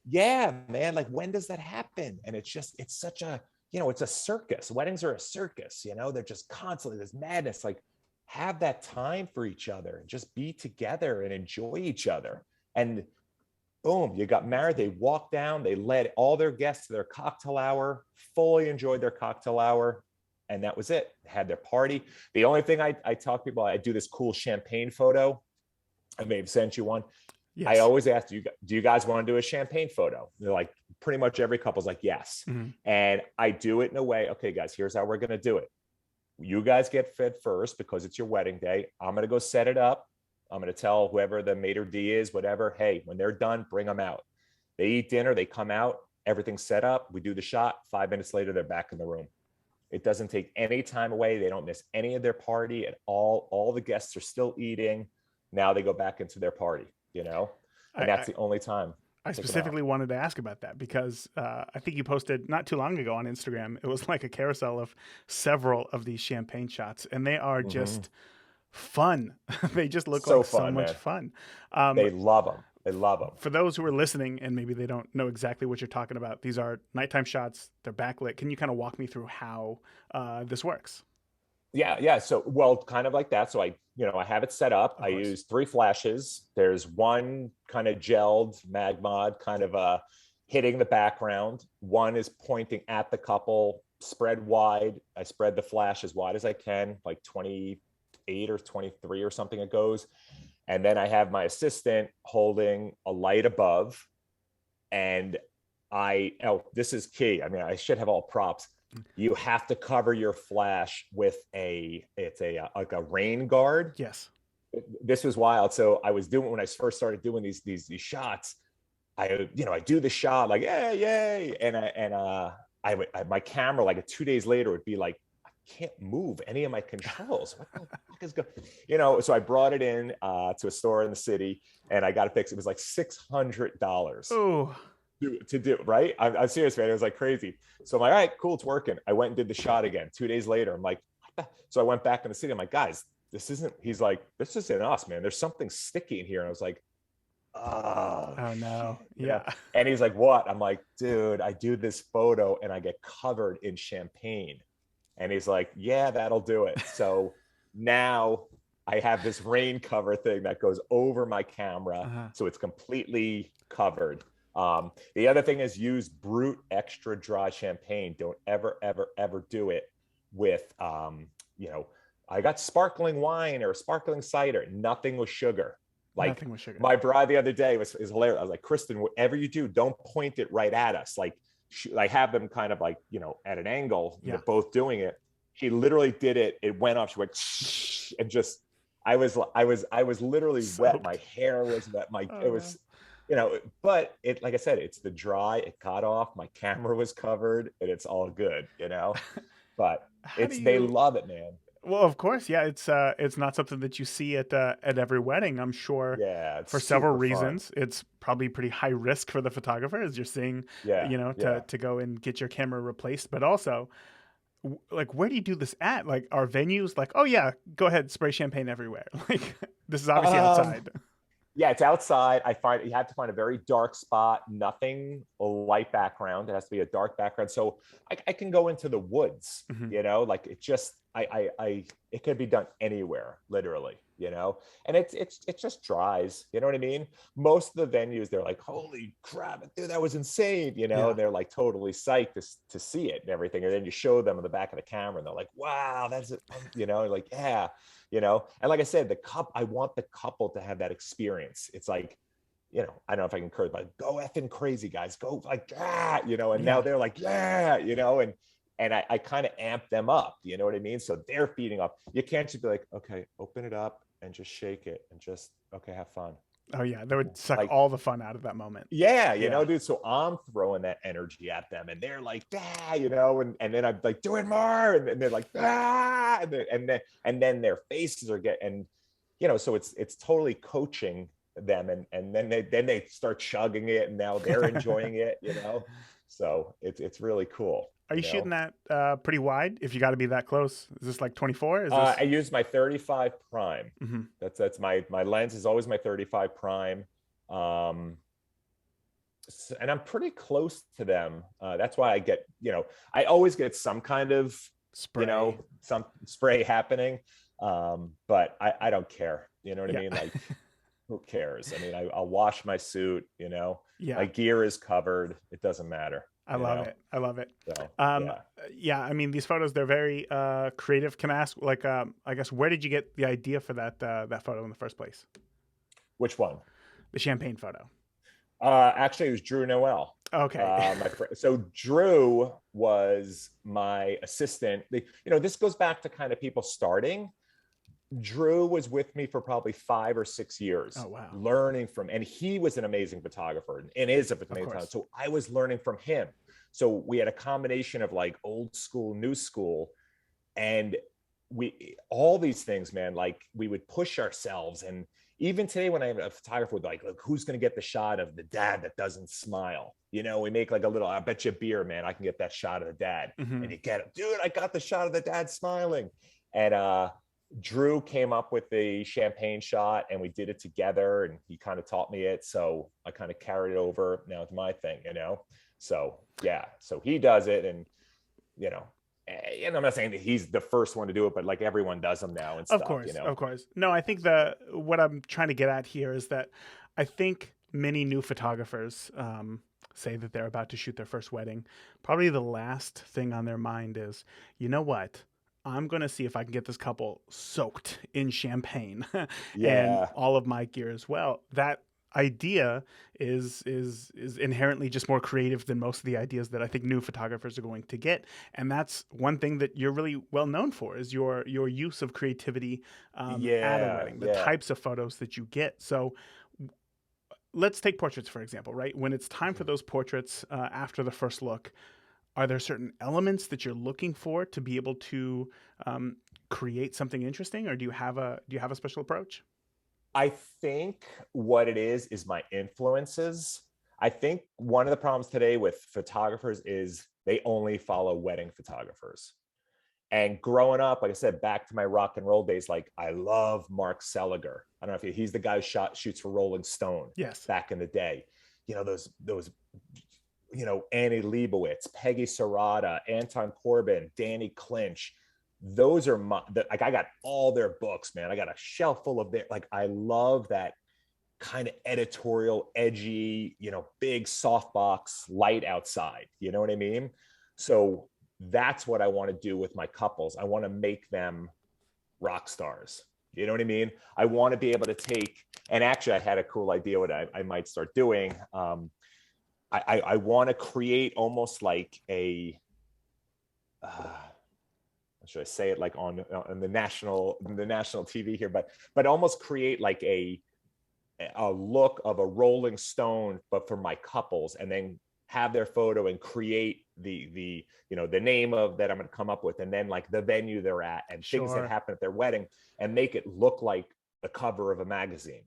Speaker 1: yeah, man, like when does that happen? And it's such a, it's a circus. Weddings are a circus, they're just constantly this madness. Like, have that time for each other and just be together and enjoy each other. And boom, you got married. They walked down, they led all their guests to their cocktail hour, fully enjoyed their cocktail hour. And that was it. Had their party. The only thing I talk to people, I do this cool champagne photo. I may have sent you one.
Speaker 2: Yes.
Speaker 1: I always ask, do you guys want to do a champagne photo? They're like, pretty much every couple's like, yes.
Speaker 2: Mm-hmm.
Speaker 1: And I do it in a way, okay, guys, here's how we're going to do it. You guys get fed first because it's your wedding day. I'm going to go set it up. I'm going to tell whoever the maitre d' is, whatever, hey, when they're done, bring them out. They eat dinner, they come out, everything's set up. We do the shot. 5 minutes later, they're back in the room. It doesn't take any time away. They don't miss any of their party at all. All the guests are still eating. Now they go back into their party, and that's the only time.
Speaker 2: I specifically wanted to ask about that because I think you posted not too long ago on Instagram. It was like a carousel of several of these champagne shots, and they are just fun. They just look like so much fun.
Speaker 1: They love them. They love them.
Speaker 2: For those who are listening and maybe they don't know exactly what you're talking about, these are nighttime shots. They're backlit. Can you kind of walk me through how this works?
Speaker 1: Yeah. So, well, kind of like that. So I have it set up. I use 3 flashes. There's one kind of gelled mag mod kind of hitting the background. One is pointing at the couple, spread wide. I spread the flash as wide as I can, like 28 or 23 or something it goes. And then I have my assistant holding a light above. And this is key. I mean, I should have all props. You have to cover your flash with like a rain guard.
Speaker 2: Yes.
Speaker 1: This was wild. So I was doing, when I first started doing these shots, I do the shot like, yay. And my camera, like 2 days later, would be like, I can't move any of my controls. What the fuck is going, so I brought it in to a store in the city and I got it fixed. It was like $600.
Speaker 2: Oh,
Speaker 1: to do, right? I'm serious, man. It was like crazy. So I'm like, all right, cool, it's working. I went and did the shot again 2 days later. I'm like, so I went back in the city. I'm like, guys, he's like, this isn't us, man. There's something sticky in here. And I was like, oh
Speaker 2: no.
Speaker 1: Yeah. And he's like, what? I'm like, dude, I do this photo and I get covered in champagne. And he's like, yeah, that'll do it. So now I have this rain cover thing that goes over my camera. So it's completely covered. The other thing is use Brut extra dry champagne. Don't ever do it with, I got sparkling wine or sparkling cider. Nothing with sugar. Like my bride the other day is hilarious. I was like, Kristen, whatever you do, don't point it right at us. Like have them kind of like, at an angle. They're both doing it. She literally did it. It went off. She went and just, I was literally wet. My hair was wet. It was, but it, like I said, it's the dry, it got off, my camera was covered and it's all good, but they love it, man.
Speaker 2: Well, of course. Yeah. It's not something that you see at every wedding, I'm sure.
Speaker 1: Yeah.
Speaker 2: For several reasons. Fun. It's probably pretty high risk for the photographer as you're seeing, to go and get your camera replaced, but also like, where do you do this at? Like, are venues like, oh yeah, go ahead, spray champagne everywhere. Like, this is obviously outside.
Speaker 1: Yeah, it's outside. You have to find a very dark spot, nothing light background. It has to be a dark background. So I can go into the woods, like it just, it could be done anywhere, literally, and it just dries, you know what I mean? Most of the venues, they're like, holy crap, dude, that was insane, and they're like totally psyched to see it and everything. And then you show them on the back of the camera and they're like, wow, that's it, like, yeah. And like I said, I want the couple to have that experience. It's like, I don't know if I can curse, but go effing crazy, guys, go like, and now they're like, yeah, and I kind of amp them up, you know what I mean? So they're feeding up. You can't just be like, okay, open it up and just shake it and just, okay, have fun.
Speaker 2: Oh yeah, that would suck
Speaker 1: Like,
Speaker 2: all the fun out of that moment.
Speaker 1: yeah,
Speaker 2: Yeah.
Speaker 1: dude. So I'm throwing that energy at them, and they're like, ah, and then I'm like, do it more, and they're like, ah, and then their faces are getting, so it's totally coaching them, and then they start chugging it, and now they're enjoying it. So it's really cool,
Speaker 2: Are you shooting that pretty wide? If you got to be that close, is this like 24? Is
Speaker 1: I
Speaker 2: this?
Speaker 1: use my 35 prime.
Speaker 2: Mhm.
Speaker 1: That's my lens is always my 35 prime. Um, and I'm pretty close to them. That's why I always get some kind of,
Speaker 2: Spray?
Speaker 1: some spray happening. But I don't care. You know what I
Speaker 2: Yeah.
Speaker 1: mean? Like, who cares? I mean, I'll wash my suit, my
Speaker 2: Yeah.
Speaker 1: gear is covered. It doesn't matter,
Speaker 2: I love it. I love it.
Speaker 1: So,
Speaker 2: Um,
Speaker 1: yeah.
Speaker 2: yeah, I mean, these photos, they're very creative. Can I ask, like, I guess, where did you get the idea for that photo in the first place?
Speaker 1: Which one?
Speaker 2: The champagne photo.
Speaker 1: Actually, it was Drew Noel.
Speaker 2: Okay.
Speaker 1: My friend. So Drew was my assistant. This goes back to kind of people starting. Drew was with me for probably 5 or 6 years,
Speaker 2: Oh, wow.
Speaker 1: learning from, and he was an amazing photographer and is a
Speaker 2: Of
Speaker 1: amazing photographer.
Speaker 2: course.
Speaker 1: So I was learning from him. So we had a combination of like old school, new school, and all these things, man. Like, we would push ourselves, and even today when I have a photographer would like, look, who's going to get the shot of the dad that doesn't smile? We make like a little, I bet you beer, man, I can get that shot of the dad.
Speaker 2: Mhm.
Speaker 1: And you get it, dude, I got the shot of the dad smiling. And Drew came up with the champagne shot, and we did it together, and he kind of taught me it, so I kind of carried it over. Now it's my thing. So yeah, so he does it, and I'm not saying that he's the first one to do it, but like everyone does them now and
Speaker 2: Of
Speaker 1: stuff,
Speaker 2: course, of course. No, I think what I'm trying to get at here is that I think many new photographers say that they're about to shoot their first wedding. Probably the last thing on their mind is, you know what? I'm going to see if I can get this couple soaked in champagne and
Speaker 1: Yeah,
Speaker 2: all of my gear as well. That idea is inherently just more creative than most of the ideas that I think new photographers are going to get, and that's one thing that you're really well known for is your use of creativity at a
Speaker 1: yeah,
Speaker 2: wedding, the
Speaker 1: yeah.
Speaker 2: types of photos that you get. So let's take portraits for example, right? When it's time for those portraits after the first look, are there certain elements that you're looking for to be able to create something interesting, or do you have a special approach?
Speaker 1: I think what it is my influences. I think one of the problems today with photographers is they only follow wedding photographers. And growing up, like I said, back to my rock and roll days, like, I love Mark Seliger. I don't know if he's the guy who shoots for Rolling Stone
Speaker 2: Yes.
Speaker 1: back in the day. Those Annie Leibovitz, Peggy Serrata, Anton Corbin, Danny Clinch. Those are like, I got all their books, man. I got a shelf full of their, like, I love that kind of editorial, edgy, big softbox light outside. You know what I mean? So that's what I want to do with my couples. I want to make them rock stars. You know what I mean? I want to be able to take, and actually I had a cool idea what I might start doing. I want to create almost like a, should I say it like on the national TV here, but almost create like a look of a Rolling Stone, but for my couples, and then have their photo and create the name of that I'm going to come up with, and then like the venue they're at and things that
Speaker 2: Sure.
Speaker 1: happen at their wedding, and make it look like the cover of a magazine.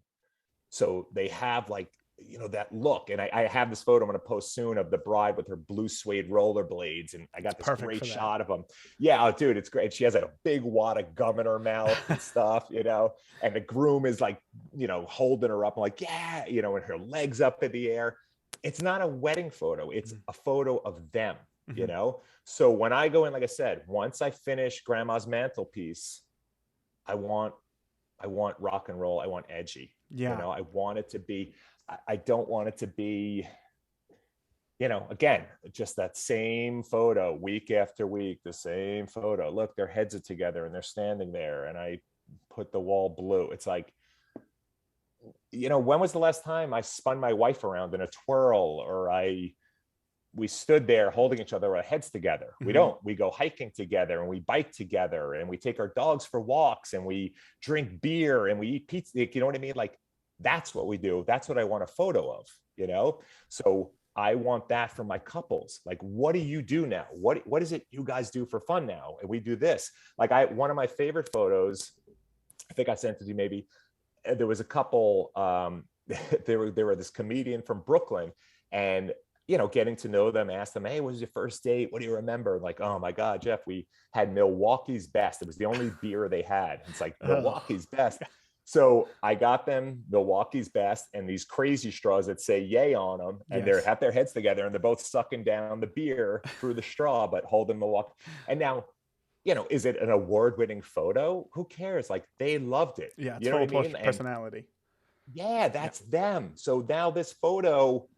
Speaker 1: So they have like, that look. And I have this photo I'm going to post soon of the bride with her blue suede rollerblades, and I
Speaker 2: It's
Speaker 1: got this
Speaker 2: perfect
Speaker 1: great
Speaker 2: for that.
Speaker 1: shot of them. Yeah, oh, dude, it's great. She has a big wad of gum in her mouth and stuff, and the groom is like, holding her up. I'm like, yeah, and her legs up in the air. It's not a wedding photo, it's a photo of them.
Speaker 2: Mm-hmm.
Speaker 1: So when I go in, like I said, once I finish grandma's mantelpiece, I want rock and roll. I want edgy.
Speaker 2: Yeah.
Speaker 1: I want it to be, I don't want it to be, again, just that same photo week after week, the same photo. Look, their heads are together and they're standing there, and I put the wall blue. It's like, when was the last time I spun my wife around in a twirl, or we stood there holding each other, our heads together?
Speaker 2: Mm-hmm.
Speaker 1: We don't. We go hiking together, and we bike together, and we take our dogs for walks, and we drink beer, and we eat pizza. You know what I mean? Like, That's what we do. That's what I want a photo of, you know? So I want that for my couples. Like, what do you do now? What is it you guys do for fun now? And we do this. Like one of my favorite photos, I think I sent it to you maybe. There was a couple, they were this comedian from Brooklyn, and getting to know them, asked them, hey, what was your first date? What do you remember? Like, oh my God, Jeff, we had Milwaukee's Best. It was the only beer they had. It's like Milwaukee's Best. So I got them Milwaukee's Best and these crazy straws that say yay on them, and they're have their heads together and they're both sucking down the beer through the straw, but holding Milwaukee. And now, is it an award-winning photo? Who cares? Like, they loved it.
Speaker 2: Yeah, it's
Speaker 1: you know
Speaker 2: full
Speaker 1: what I
Speaker 2: of
Speaker 1: mean?
Speaker 2: personality.
Speaker 1: Yeah, that's them. So now this photo,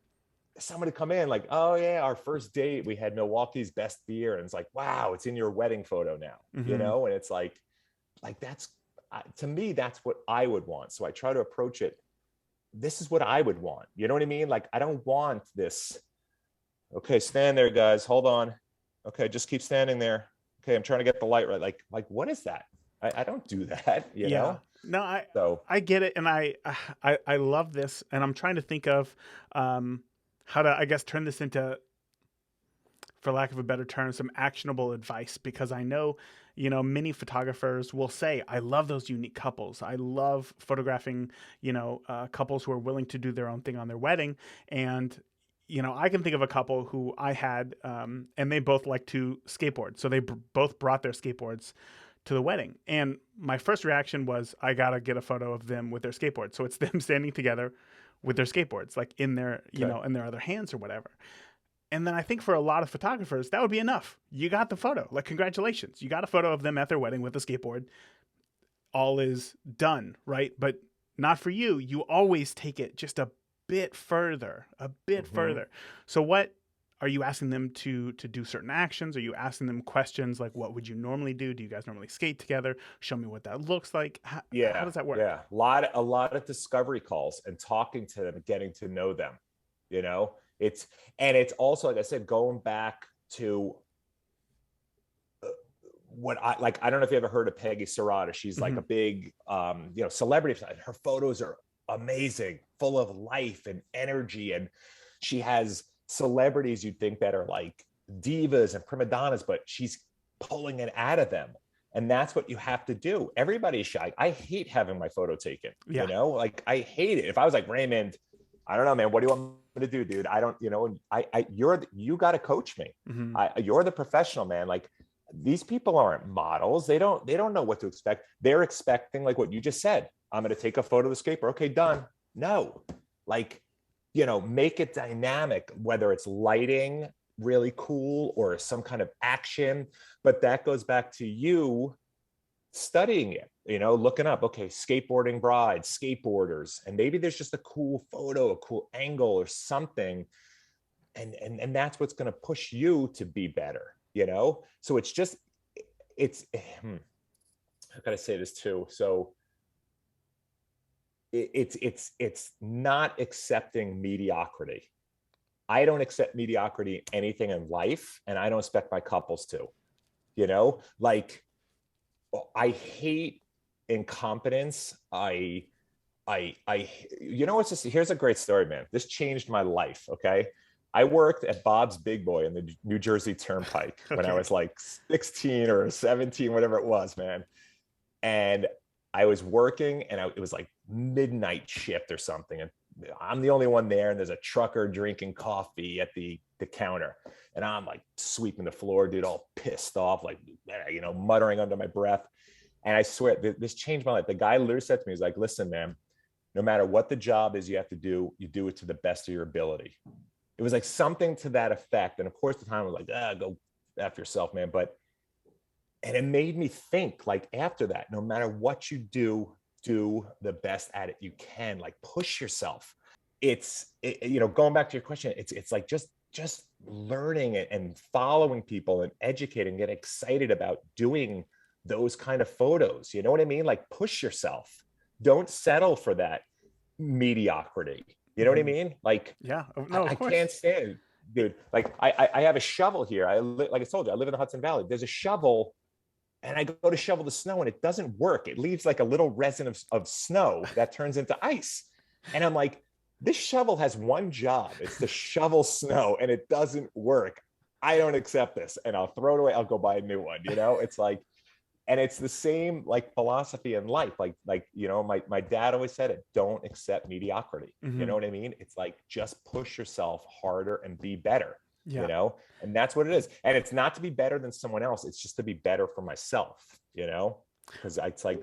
Speaker 1: somebody come in like, oh yeah, our first date, we had Milwaukee's Best beer. And it's like, wow, it's in your wedding photo now, and it's like that's, to me, that's what I would want. So I try to approach it. This is what I would want. You know what I mean? Like, I don't want this. Okay, stand there, guys. Hold on. Okay, just keep standing there. Okay, I'm trying to get the light right. Like what is that? I don't do that, you know?
Speaker 2: No, I get it. And I love this. And I'm trying to think of how to, I guess, turn this into, for lack of a better term, some actionable advice, because I know, many photographers will say, I love those unique couples. I love photographing, couples who are willing to do their own thing on their wedding. And, I can think of a couple who I had, and they both like to skateboard. So they both brought their skateboards to the wedding. And my first reaction was, I got to get a photo of them with their skateboards. So it's them standing together with their skateboards, like in their, in their other hands or whatever. And then I think for a lot of photographers, that would be enough. You got the photo. Like, congratulations. You got a photo of them at their wedding with a skateboard. All is done, right? But not for you. You always take it just a bit further, further. So what are you asking them to do certain actions? Are you asking them questions like, what would you normally do? Do you guys normally skate together? Show me what that looks like. How does that work?
Speaker 1: Yeah. A lot of discovery calls and talking to them, getting to know them, it's also, like I said, going back to what I don't know if you ever heard of Peggy Serrata. She's like a big, celebrity. Her photos are amazing, full of life and energy. And she has celebrities you'd think that are like divas and prima donnas, but she's pulling it out of them. And that's what you have to do. Everybody's shy. I hate having my photo taken, like I hate it. If I was like, Raymond, I don't know, man, what do you want me to do, dude? I don't, you got to coach me. You're the professional, man. Like, these people aren't models. They don't know what to expect. They're expecting, like what you just said, I'm going to take a photo of the skateboard. Okay, done. No, like, make it dynamic, whether it's lighting really cool or some kind of action. But that goes back to you studying it, looking up, okay, skateboarding brides, skateboarders, and maybe there's just a cool photo, a cool angle or something. And that's what's going to push you to be better, So how can I say this too? So it's not accepting mediocrity. I don't accept mediocrity in anything in life, and I don't expect my couples to, like, I hate incompetence. It's just, here's a great story, man. This changed my life. Okay. I worked at Bob's Big Boy in the New Jersey Turnpike when I was like 16 or 17, whatever it was, man. And I was working, and it was like midnight shift or something. And I'm the only one there, and there's a trucker drinking coffee at the counter. And I'm like sweeping the floor, dude, all pissed off, like, muttering under my breath. And I swear, this changed my life. The guy literally said to me, he's like, listen, man, no matter what the job is you have to do, you do it to the best of your ability. It was like something to that effect. And of course, the time I was like, go after yourself, man. And it made me think, like, after that, no matter what you do the best at it you can. Like, push yourself. Going back to your question, it's like just learning it and following people and educating, get excited about doing those kind of photos. You know what I mean? Like, push yourself. Don't settle for that mediocrity. You know what I mean? Like, I can't stand it, dude. Like, I have a shovel here. Like I told you, I live in the Hudson Valley. There's a shovel, and I go to shovel the snow, and it doesn't work. It leaves like a little resin of snow that turns into ice. And I'm like, this shovel has one job. It's to shovel snow, and it doesn't work. I don't accept this, and I'll throw it away. I'll go buy a new one. It's like, and it's the same like philosophy in life. Like, my dad always said it, don't accept mediocrity. You
Speaker 2: Mm-hmm.
Speaker 1: know what I mean? It's like, just push yourself harder and be better,
Speaker 2: Yeah.
Speaker 1: and that's what it is. And it's not to be better than someone else. It's just to be better for myself, because it's like,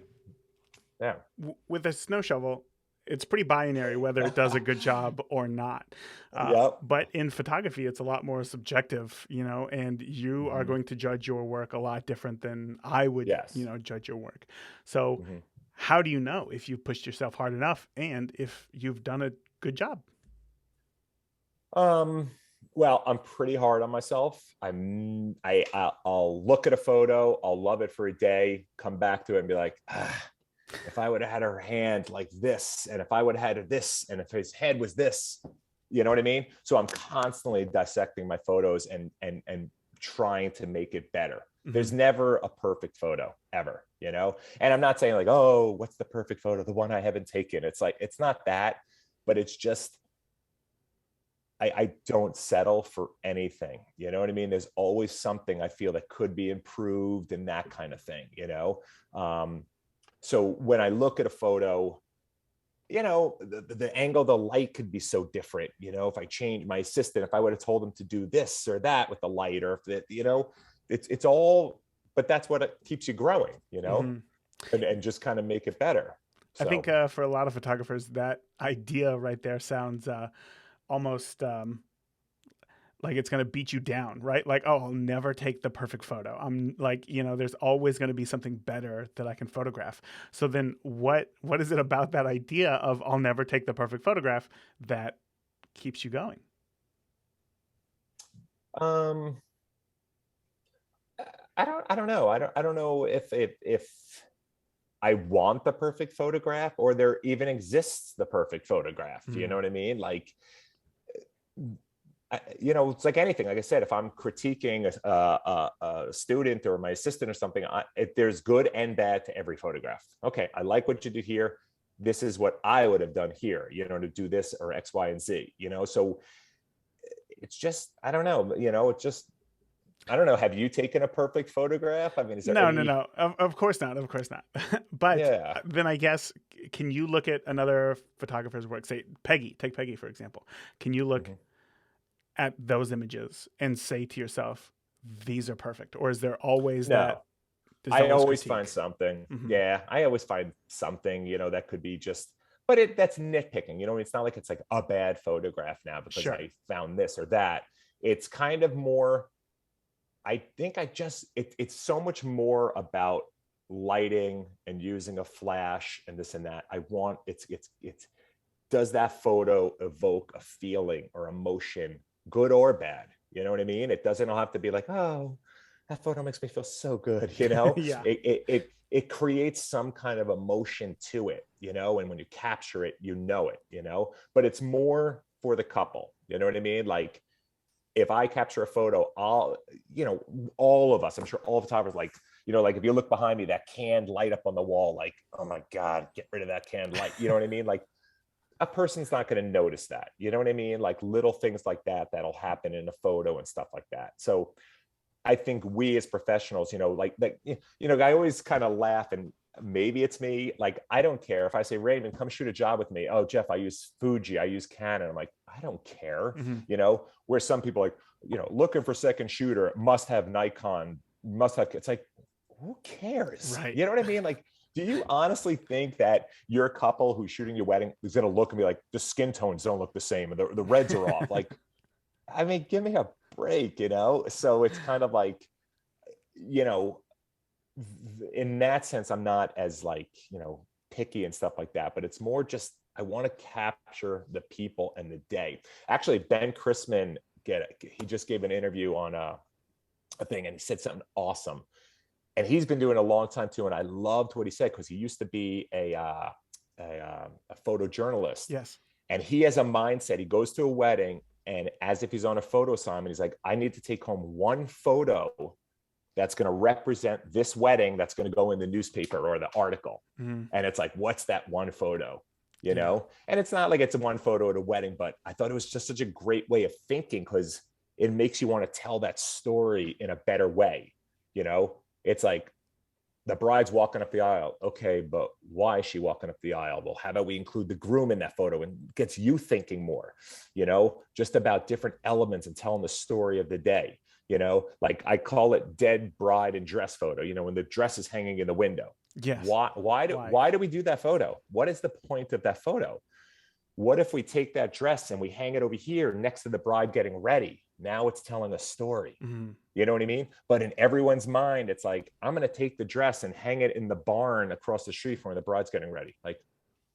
Speaker 1: yeah.
Speaker 2: With a snow shovel, it's pretty binary whether it does a good job or not.
Speaker 1: Yep.
Speaker 2: But in photography, it's a lot more subjective, and you are
Speaker 1: Mm-hmm.
Speaker 2: going to judge your work a lot different than I would,
Speaker 1: Yes.
Speaker 2: judge your work. So,
Speaker 1: Mm-hmm.
Speaker 2: how do you know if you've pushed yourself hard enough and if you've done a good job?
Speaker 1: Well, I'm pretty hard on myself. I'll look at a photo, I'll love it for a day, come back to it and be like, if I would have had her hand like this, and if I would have had this, and if his head was this, you know what I mean? So I'm constantly dissecting my photos and trying to make it better.
Speaker 2: Mm-hmm.
Speaker 1: There's never a perfect photo ever, and I'm not saying like, oh, what's the perfect photo? The one I haven't taken. It's like, it's not that, but it's just, I don't settle for anything. You know what I mean? There's always something I feel that could be improved and that kind of thing. So when I look at a photo, the angle of the light could be so different. If I change my assistant, if I would have told him to do this or that with the light, or if it's all, but that's what it keeps you growing,
Speaker 2: Mm-hmm.
Speaker 1: and just kind of make it better.
Speaker 2: I think
Speaker 1: So
Speaker 2: for a lot of photographers, that idea right there sounds almost like it's going to beat you down, right? Like, oh, I'll never take the perfect photo. I'm like, there's always going to be something better that I can photograph. So then what is it about that idea of I'll never take the perfect photograph that keeps you going?
Speaker 1: um I don't know. I don't know if I want the perfect photograph, or there even exists the perfect photograph. You
Speaker 2: Mm.
Speaker 1: know what I mean? Like, it's like anything. Like I said, if I'm critiquing a student or my assistant or something, there's good and bad to every photograph. Okay, I like what you did here. This is what I would have done here, to do this or X, Y, and Z, So it's just, I don't know, it's just, I don't know. Have you taken a perfect photograph? I mean, is there
Speaker 2: No, no,
Speaker 1: any,
Speaker 2: no. Of course not. Of course not. But
Speaker 1: yeah.
Speaker 2: then I guess, can you look at another photographer's work? Say Peggy. Take Peggy for example. Can you look
Speaker 1: Mhm.
Speaker 2: at those images and say to yourself, "These are perfect," or is there always that?
Speaker 1: No,
Speaker 2: There's
Speaker 1: I
Speaker 2: always
Speaker 1: always find
Speaker 2: critique.
Speaker 1: something.
Speaker 2: Hmm.
Speaker 1: Yeah, I always find something, that could be just, but that's nitpicking. It's not like it's like a bad photograph now because
Speaker 2: Sure.
Speaker 1: I found this or that. It's kind of more, I think it's so much more about lighting and using a flash and this and that. I want, does that photo evoke a feeling or emotion, good or bad? You know what I mean? It doesn't all have to be like, oh, that photo makes me feel so good.
Speaker 2: Yeah.
Speaker 1: It creates some kind of emotion to it, and when you capture it, but it's more for the couple. You know what I mean? Like, if I capture a photo, all of us, I'm sure all photographers, like, like if you look behind me, that canned light up on the wall, like, oh my God, get rid of that canned light. You know what I mean? Like, a person's not going to notice that. You know what I mean? Like, little things like that, that'll happen in a photo and stuff like that. So I think we as professionals, I always kind of laugh, and maybe it's me. Like, I don't care if I say, Raymond, come shoot a job with me. Oh, Jeff, I use Fuji, I use Canon. I'm like, I don't care.
Speaker 2: Hmm.
Speaker 1: Where some people like, looking for second shooter, must have Nikon, must have. It's like, who cares?
Speaker 2: Right.
Speaker 1: You know what I mean? Like, do you honestly think that your couple who's shooting your wedding is going to look and be like, the skin tones don't look the same, and the reds are off? Like, I mean, give me a break, So it's kind of like, you know, in that sense, I'm not as like, picky and stuff like that, but it's more just, I want to capture the people and the day. Actually, Ben Chrisman, he just gave an interview on a thing, and he said something awesome. And he's been doing it a long time too. And I loved what he said, because he used to be a photojournalist.
Speaker 2: Yes.
Speaker 1: And he has a mindset. He goes to a wedding, and as if he's on a photo assignment, he's like, I need to take home one photo that's going to represent this wedding, that's going to go in the newspaper or the article.
Speaker 2: Mm.
Speaker 1: And it's like, what's that one photo? you know? And it's not like it's one photo at a wedding, but I thought it was just such a great way of thinking because it makes you want to tell that story in a better way. You know, it's like the bride's walking up the aisle. Okay, but why is she walking up the aisle? Well, how about we include the groom in that photo and gets you thinking more, you know, just about different elements and telling the story of the day. You know, like I call it dead bride and dress photo, you know, when the dress is hanging in the window.
Speaker 2: Yes.
Speaker 1: Why do we do that photo? What is the point of that photo? What if we take that dress and we hang it over here next to the bride getting ready? Now it's telling a story.
Speaker 2: Mm-hmm.
Speaker 1: You know what I mean? But in everyone's mind, it's like, I'm going to take the dress and hang it in the barn across the street from where the bride's getting ready. Like,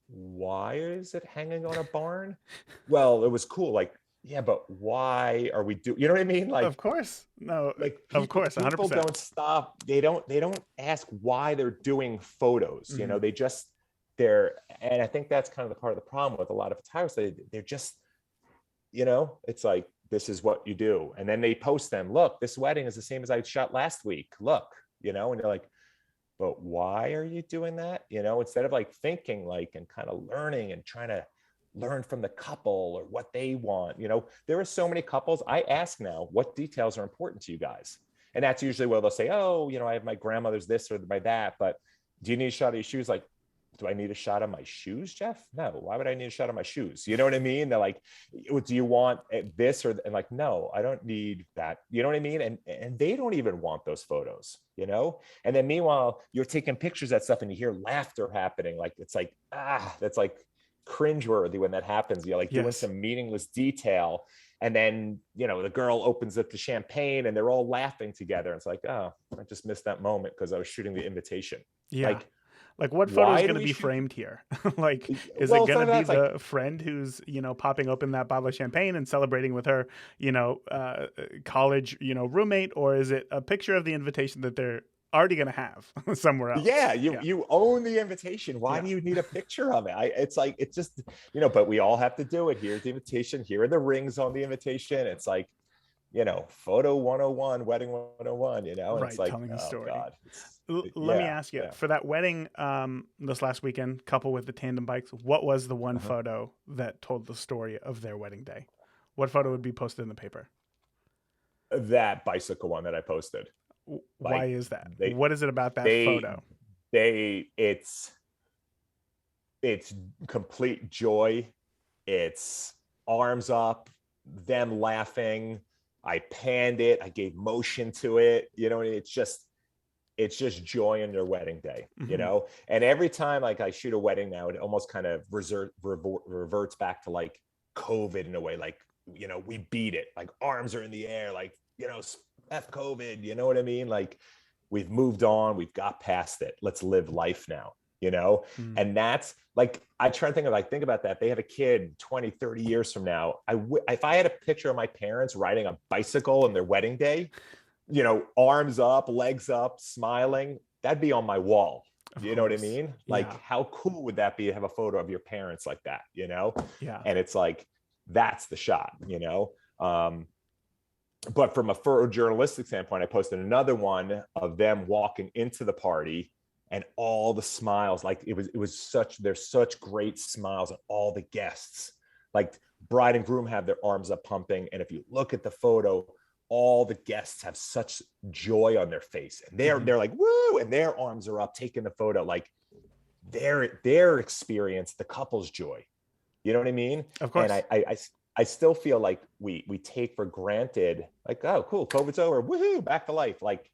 Speaker 1: why is it hanging on a barn? Well, it was cool. Like, yeah, but why are we you know what I mean? Like,
Speaker 2: Of course. No,
Speaker 1: like
Speaker 2: of
Speaker 1: people
Speaker 2: course,
Speaker 1: people
Speaker 2: 100%.
Speaker 1: don't stop. They don't ask why they're doing photos. You know,
Speaker 2: Mm-hmm.
Speaker 1: they just they're and I think that's kind of the part of the problem with a lot of photographers. They're just, you know, it's like, this is what you do. And then they post them. Look, this wedding is the same as I shot last week. Look, you know, and you're like, but why are you doing that? You know, instead of like thinking like and kind of learning and trying to learn from the couple or what they want. You know, there are so many couples. I ask now, what details are important to you guys? And that's usually where they'll say, oh, you know, I have my grandmother's this or my that, but do you need a shot of your shoes? Like, do I need a shot of my shoes, Jeff? No. Why would I need a shot of my shoes? You know what I mean? They're like, do you want this or and like, no, I don't need that. You know what I mean? And they don't even want those photos, you know? And then meanwhile, you're taking pictures of that stuff and you hear laughter happening. Like, it's like, that's like cringeworthy when that happens. You're like doing
Speaker 2: Yes.
Speaker 1: some meaningless detail. And then, you know, the girl opens up the champagne and they're all laughing together. It's like, oh, I just missed that moment because I was shooting the invitation.
Speaker 2: Yeah.
Speaker 1: Like,
Speaker 2: Like, what photo is
Speaker 1: why
Speaker 2: going
Speaker 1: do
Speaker 2: to
Speaker 1: we
Speaker 2: be
Speaker 1: shoot?
Speaker 2: framed here? Like, is it
Speaker 1: Well,
Speaker 2: going
Speaker 1: some
Speaker 2: to
Speaker 1: of
Speaker 2: be
Speaker 1: that's like,
Speaker 2: the friend who's, popping open that bottle of champagne and celebrating with her, college, roommate? Or is it a picture of the invitation that they're already going to have somewhere else?
Speaker 1: yeah, you
Speaker 2: Yeah.
Speaker 1: you own the invitation. Why
Speaker 2: Yeah.
Speaker 1: do you need a picture of it? It's like, it's just, you know, but we all have to do it. Here's the invitation. Here are the rings on the invitation. It's like, you know, photo 101, wedding 101, you know, and it's
Speaker 2: Right.
Speaker 1: like,
Speaker 2: Telling a
Speaker 1: oh
Speaker 2: story.
Speaker 1: God.
Speaker 2: Let me
Speaker 1: Yeah,
Speaker 2: ask you
Speaker 1: yeah.
Speaker 2: for that wedding this last weekend, couple with the tandem bikes, what was the one
Speaker 1: Uh-huh.
Speaker 2: photo that told the story of their wedding day? What photo would be posted in the paper?
Speaker 1: That bicycle one that I posted,
Speaker 2: Why
Speaker 1: like
Speaker 2: is that?
Speaker 1: they
Speaker 2: What is it about that
Speaker 1: they
Speaker 2: photo?
Speaker 1: they it's complete joy. It's arms up, them laughing. I panned it. I gave motion to it. You know, it's just joy in their wedding day, you
Speaker 2: Hmm.
Speaker 1: know? And every time like I shoot a wedding now, it almost kind of reverts back to like COVID in a way. Like, you know, we beat it, like arms are in the air, like, you know, F COVID, you know what I mean? Like, we've moved on, we've got past it. Let's live life now, you know?
Speaker 2: Mm.
Speaker 1: And that's like, I try to think of like, think about that. They have a kid 20, 30 years from now. If I had a picture of my parents riding a bicycle on their wedding day, you know, arms up, legs up, smiling, that'd be on my wall.
Speaker 2: Of
Speaker 1: You know what I
Speaker 2: course.
Speaker 1: mean? Like,
Speaker 2: Yeah.
Speaker 1: how cool would that be to have a photo of your parents like that, you know?
Speaker 2: Yeah.
Speaker 1: And it's like, that's the shot, you know? But from a photojournalistic standpoint, I posted another one of them walking into the party and all the smiles. Like, there's such great smiles on all the guests. Like, bride and groom have their arms up pumping. And if you look at the photo, all the guests have such joy on their face. And they're like, woo, and their arms are up taking the photo. Like, their experience, the couple's joy. You know what I mean?
Speaker 2: Of
Speaker 1: And
Speaker 2: course.
Speaker 1: I still feel like we take for granted, like, oh, cool, COVID's over, woohoo, back to life. Like,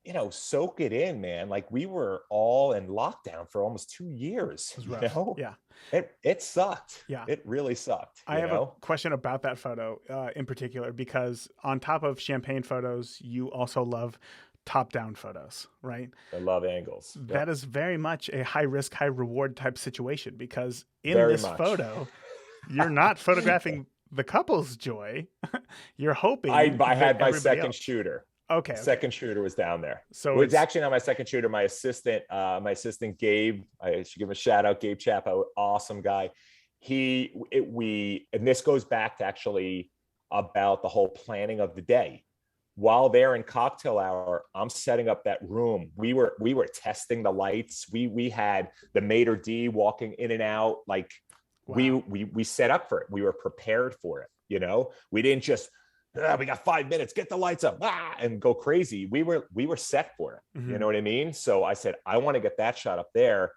Speaker 1: you know, soak it in, man. Like, we were all in lockdown for almost 2 years,
Speaker 2: It was
Speaker 1: you
Speaker 2: rough.
Speaker 1: know?
Speaker 2: Yeah.
Speaker 1: It sucked.
Speaker 2: Yeah.
Speaker 1: It really sucked,
Speaker 2: I
Speaker 1: you
Speaker 2: have a
Speaker 1: know?
Speaker 2: question about that photo in particular, because on top of champagne photos, you also love top down photos, right?
Speaker 1: I love angles.
Speaker 2: That
Speaker 1: Yep.
Speaker 2: is very much a high risk, high reward type situation, because in
Speaker 1: Very
Speaker 2: this
Speaker 1: much.
Speaker 2: photo, you're not photographing the couple's joy. You're hoping
Speaker 1: I
Speaker 2: that
Speaker 1: had my
Speaker 2: everybody
Speaker 1: second
Speaker 2: else.
Speaker 1: shooter.
Speaker 2: Okay. Okay.
Speaker 1: Second shooter was down there.
Speaker 2: So
Speaker 1: Well, it's
Speaker 2: it's
Speaker 1: actually not my second shooter. My assistant Gabe. I should give him a shout out. Gabe Chapo, awesome guy. And this goes back to actually about the whole planning of the day. while they're in cocktail hour, I'm setting up that room. We were testing the lights. We had the maitre d walking in and out. Like
Speaker 2: Wow.
Speaker 1: we set up for it. We were prepared for it. We didn't just we got 5 minutes, get the lights up, and go crazy. We were set for it. You
Speaker 2: Hmm.
Speaker 1: know what I mean? So I said, I want to get that shot up there.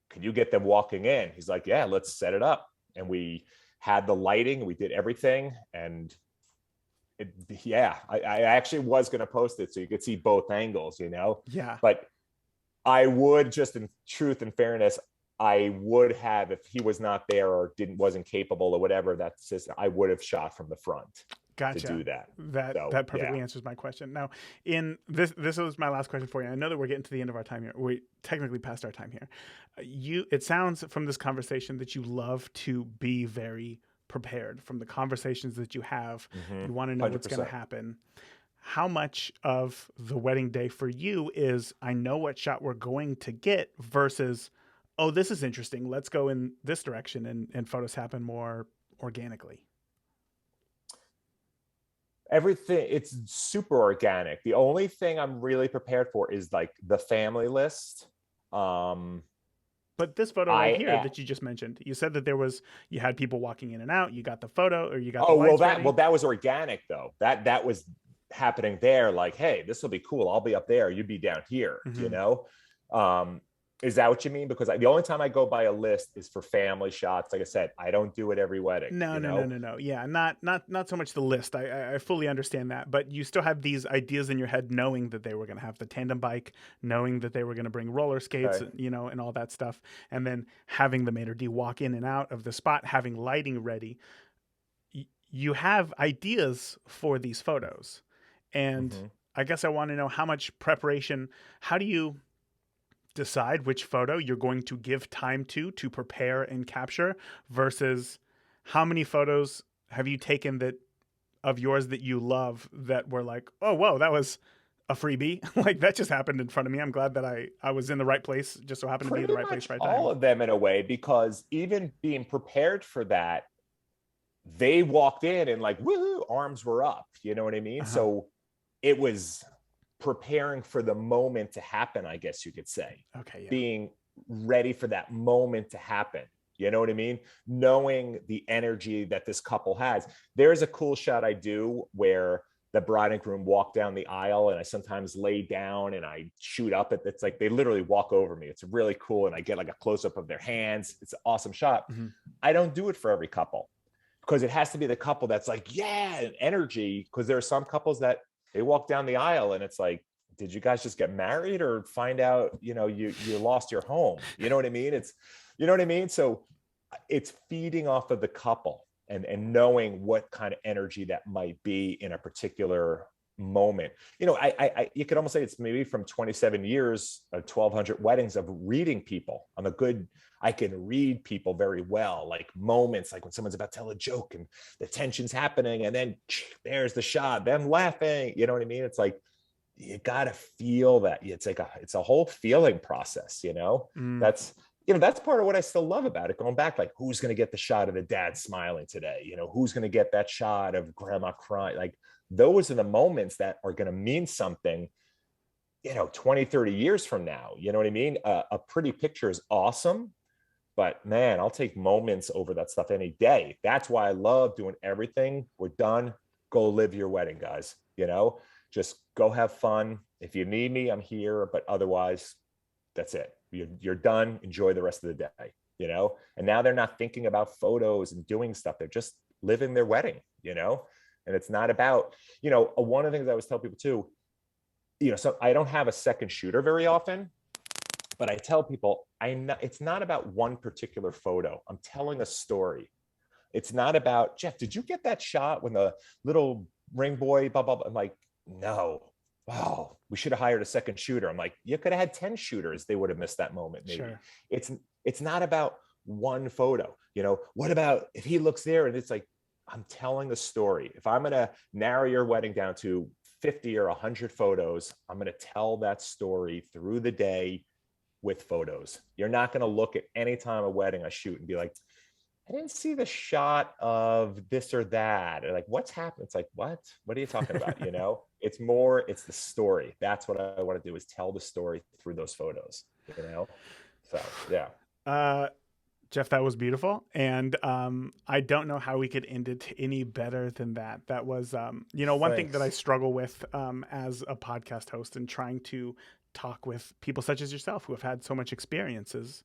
Speaker 1: Could you get them walking in? He's like, yeah, let's set it up. And we had the lighting, we did everything. And yeah, I actually was going to post it so you could see both angles.
Speaker 2: Yeah.
Speaker 1: But I would, just in truth and fairness, I would have, if he was not there or wasn't capable or whatever, I would have shot from the front to
Speaker 2: Gotcha.
Speaker 1: do that.
Speaker 2: That
Speaker 1: So
Speaker 2: perfectly
Speaker 1: yeah.
Speaker 2: answers my question. Now, in this was my last question for you. I know that we're getting to the end of our time here. We technically passed our time here. It sounds from this conversation that you love to be very prepared. From the conversations that you have, you want to know what's going to
Speaker 1: 100%.
Speaker 2: happen. How much of the wedding day for you is I know what shot we're going to get versus, oh, this is interesting. Let's go in this direction and photos happen more organically.
Speaker 1: Everything, it's super organic. The only thing I'm really prepared for is like the family list. um
Speaker 2: But this photo right
Speaker 1: I
Speaker 2: here that you just mentioned, you said that you had people walking in and out, you got the photo or you got the
Speaker 1: Oh, well,
Speaker 2: lights
Speaker 1: that well
Speaker 2: ready.
Speaker 1: that was organic though. That was happening there. Like, hey, this will be cool. I'll be up there. You'd be down here.
Speaker 2: Hmm.
Speaker 1: Um, is that what you mean? Because the only time I go by a list is for family shots. Like I said, I don't do it every wedding.
Speaker 2: No, no, no, no, no. Yeah, not so much the list. I fully understand that, but you still have these ideas in your head, knowing that they were going to have the tandem bike, knowing that they were going to bring roller skates,
Speaker 1: Okay.
Speaker 2: and all that stuff, and then having the maitre d walk in and out of the spot, having lighting ready. You have ideas for these photos, and
Speaker 1: Hmm.
Speaker 2: I guess I want to know how much preparation. How do you decide which photo you're going to give time to prepare and capture versus how many photos have you taken that of yours that you love that were like, oh whoa, that was a freebie. Like that just happened in front of me. I'm glad that I was in the right place, just so happened to be in the
Speaker 1: Pretty
Speaker 2: right place,
Speaker 1: much
Speaker 2: right
Speaker 1: all
Speaker 2: time.
Speaker 1: of them in a way, because even being prepared for that, they walked in and like, woohoo, arms were up. You know what I mean?
Speaker 2: Uh-huh.
Speaker 1: So it was preparing for the moment to happen, I guess you could say.
Speaker 2: Okay, yeah.
Speaker 1: Being ready for that moment to happen. You know what I mean? Knowing the energy that this couple has. There's a cool shot I do where the bride and groom walk down the aisle, and I sometimes lay down and I shoot up. It's like they literally walk over me. It's really cool. And I get like a close up of their hands. It's an awesome shot.
Speaker 2: Hmm.
Speaker 1: I don't do it for every couple, because it has to be the couple that's like, yeah, and energy. Because there are some couples that they walk down the aisle and it's like, did you guys just get married or find out, you lost your home? You know what I mean? So it's feeding off of the couple and knowing what kind of energy that might be in a particular moment. You could almost say it's maybe from 27 years of 1,200 weddings of reading people. I can read people very well, like moments, like when someone's about to tell a joke and the tension's happening, and then there's the shot, them laughing. You know what I mean? It's like you gotta feel that. It's a whole feeling process.
Speaker 2: Mm.
Speaker 1: That's part of what I still love about it. Going back, like who's gonna get the shot of the dad smiling today? Who's gonna get that shot of grandma crying? Like those are the moments that are gonna mean something 20, 30 years from now. You know what I mean? A pretty picture is awesome, but man, I'll take moments over that stuff any day. That's why I love doing everything. We're done. Go live your wedding, guys. Just go have fun. If you need me, I'm here. But otherwise, that's it. You're done. Enjoy the rest of the day. And now they're not thinking about photos and doing stuff. They're just living their wedding. And it's not about, one of the things I always tell people too, so I don't have a second shooter very often, but I tell people it's not about one particular photo. I'm telling a story. It's not about, Jeff, did you get that shot when the little ring boy, blah, blah, blah? I'm like, no. Wow, we should have hired a second shooter. I'm like, you could have had 10 shooters. They would have missed that moment, maybe.
Speaker 2: Sure.
Speaker 1: It's not about one photo. What about if he looks there and it's like, I'm telling a story. If I'm going to narrow your wedding down to 50 or 100 photos, I'm going to tell that story through the day with photos. You're not going to look at any time a wedding I shoot and be like, I didn't see the shot of this or that. Or like, what's happened? It's like, what? What are you talking about? It's more, it's the story. That's what I want to do, is tell the story through those photos, you know? So, yeah.
Speaker 2: Jeff, that was beautiful. And I don't know how we could end it any better than that. That was, one thing that I
Speaker 1: Thanks.
Speaker 2: struggle with as a podcast host and trying to talk with people such as yourself who have had so much experiences.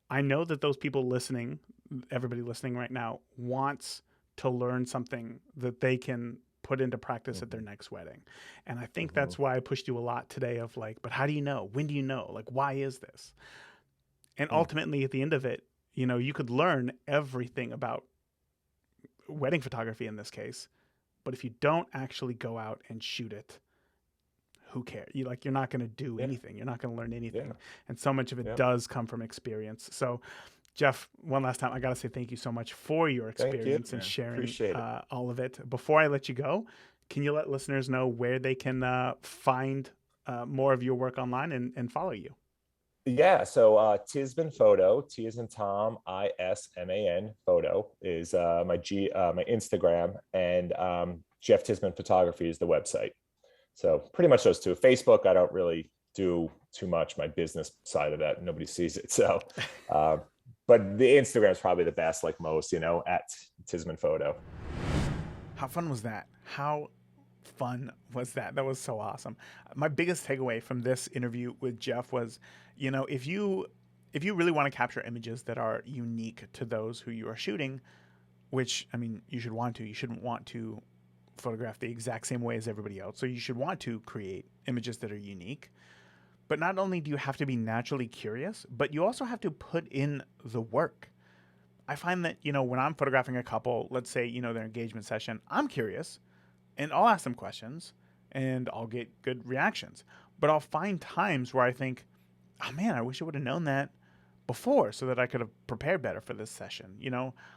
Speaker 2: I know that those people listening, everybody listening right now, wants to learn something that they can put into practice at their
Speaker 1: Mm-hmm.
Speaker 2: next wedding. And I think
Speaker 1: Mm-hmm.
Speaker 2: that's why I pushed you a lot today of like, but how do you know? When do you know? Like, why is this? And ultimately, at the end of it, you could learn everything about wedding photography in this case, but if you don't actually go out and shoot it, who cares? You're not going to do
Speaker 1: Yeah.
Speaker 2: anything. You're not going to learn anything.
Speaker 1: Yeah.
Speaker 2: And so much of it
Speaker 1: Yeah.
Speaker 2: does come from experience. So, Jeff, one last time, I got to say thank you so much for your
Speaker 1: Thank you,
Speaker 2: experience and
Speaker 1: man.
Speaker 2: sharing
Speaker 1: Appreciate it.
Speaker 2: all of it. Before I let you go, can you let listeners know where they can find more of your work online and follow you?
Speaker 1: Yeah, so Tisman Photo, T as in Tom, ISMAN Photo is my Instagram, and Jeff Tisman Photography is the website. So pretty much those two. Facebook, I don't really do too much. My business side of that, nobody sees it. So, but the Instagram is probably the best, like most, at Tisman Photo.
Speaker 2: How fun was that? How fun was that? That was so awesome. My biggest takeaway from this interview with Jeff was, if you really want to capture images that are unique to those who you are shooting, which I mean, you should want to. You shouldn't want to photograph the exact same way as everybody else. So you should want to create images that are unique. But not only do you have to be naturally curious, but you also have to put in the work. I find that, when I'm photographing a couple, let's say, their engagement session, I'm curious and I'll ask them questions and I'll get good reactions. But I'll find times where I think, oh man, I wish I would have known that before so that I could have prepared better for this session.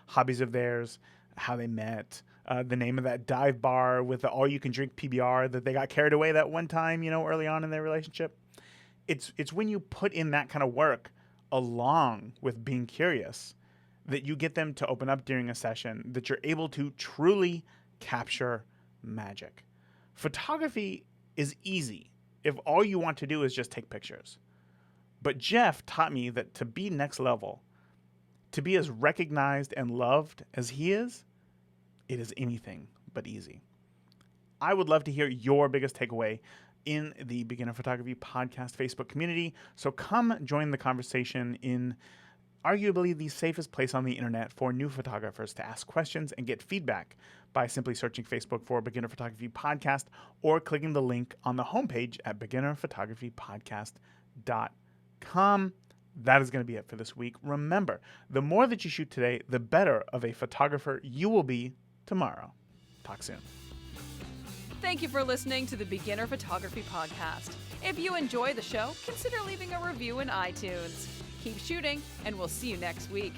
Speaker 2: Hobbies of theirs, how they met, the name of that dive bar with the all you can drink PBR that they got carried away that one time, early on in their relationship. It's when you put in that kind of work along with being curious that you get them to open up during a session, that you're able to truly capture magic. Photography is easy if all you want to do is just take pictures. But Jeff taught me that to be next level, to be as recognized and loved as he is, it is anything but easy. I would love to hear your biggest takeaway in the Beginner Photography Podcast Facebook community. So come join the conversation in arguably the safest place on the internet for new photographers to ask questions and get feedback by simply searching Facebook for Beginner Photography Podcast or clicking the link on the homepage at beginnerphotographypodcast.com. That is going to be it for this week. Remember, the more that you shoot today, the better of a photographer you will be tomorrow. Talk soon.
Speaker 3: Thank you for listening to the Beginner Photography Podcast. If you enjoy the show, consider leaving a review in iTunes. Keep shooting, and we'll see you next week.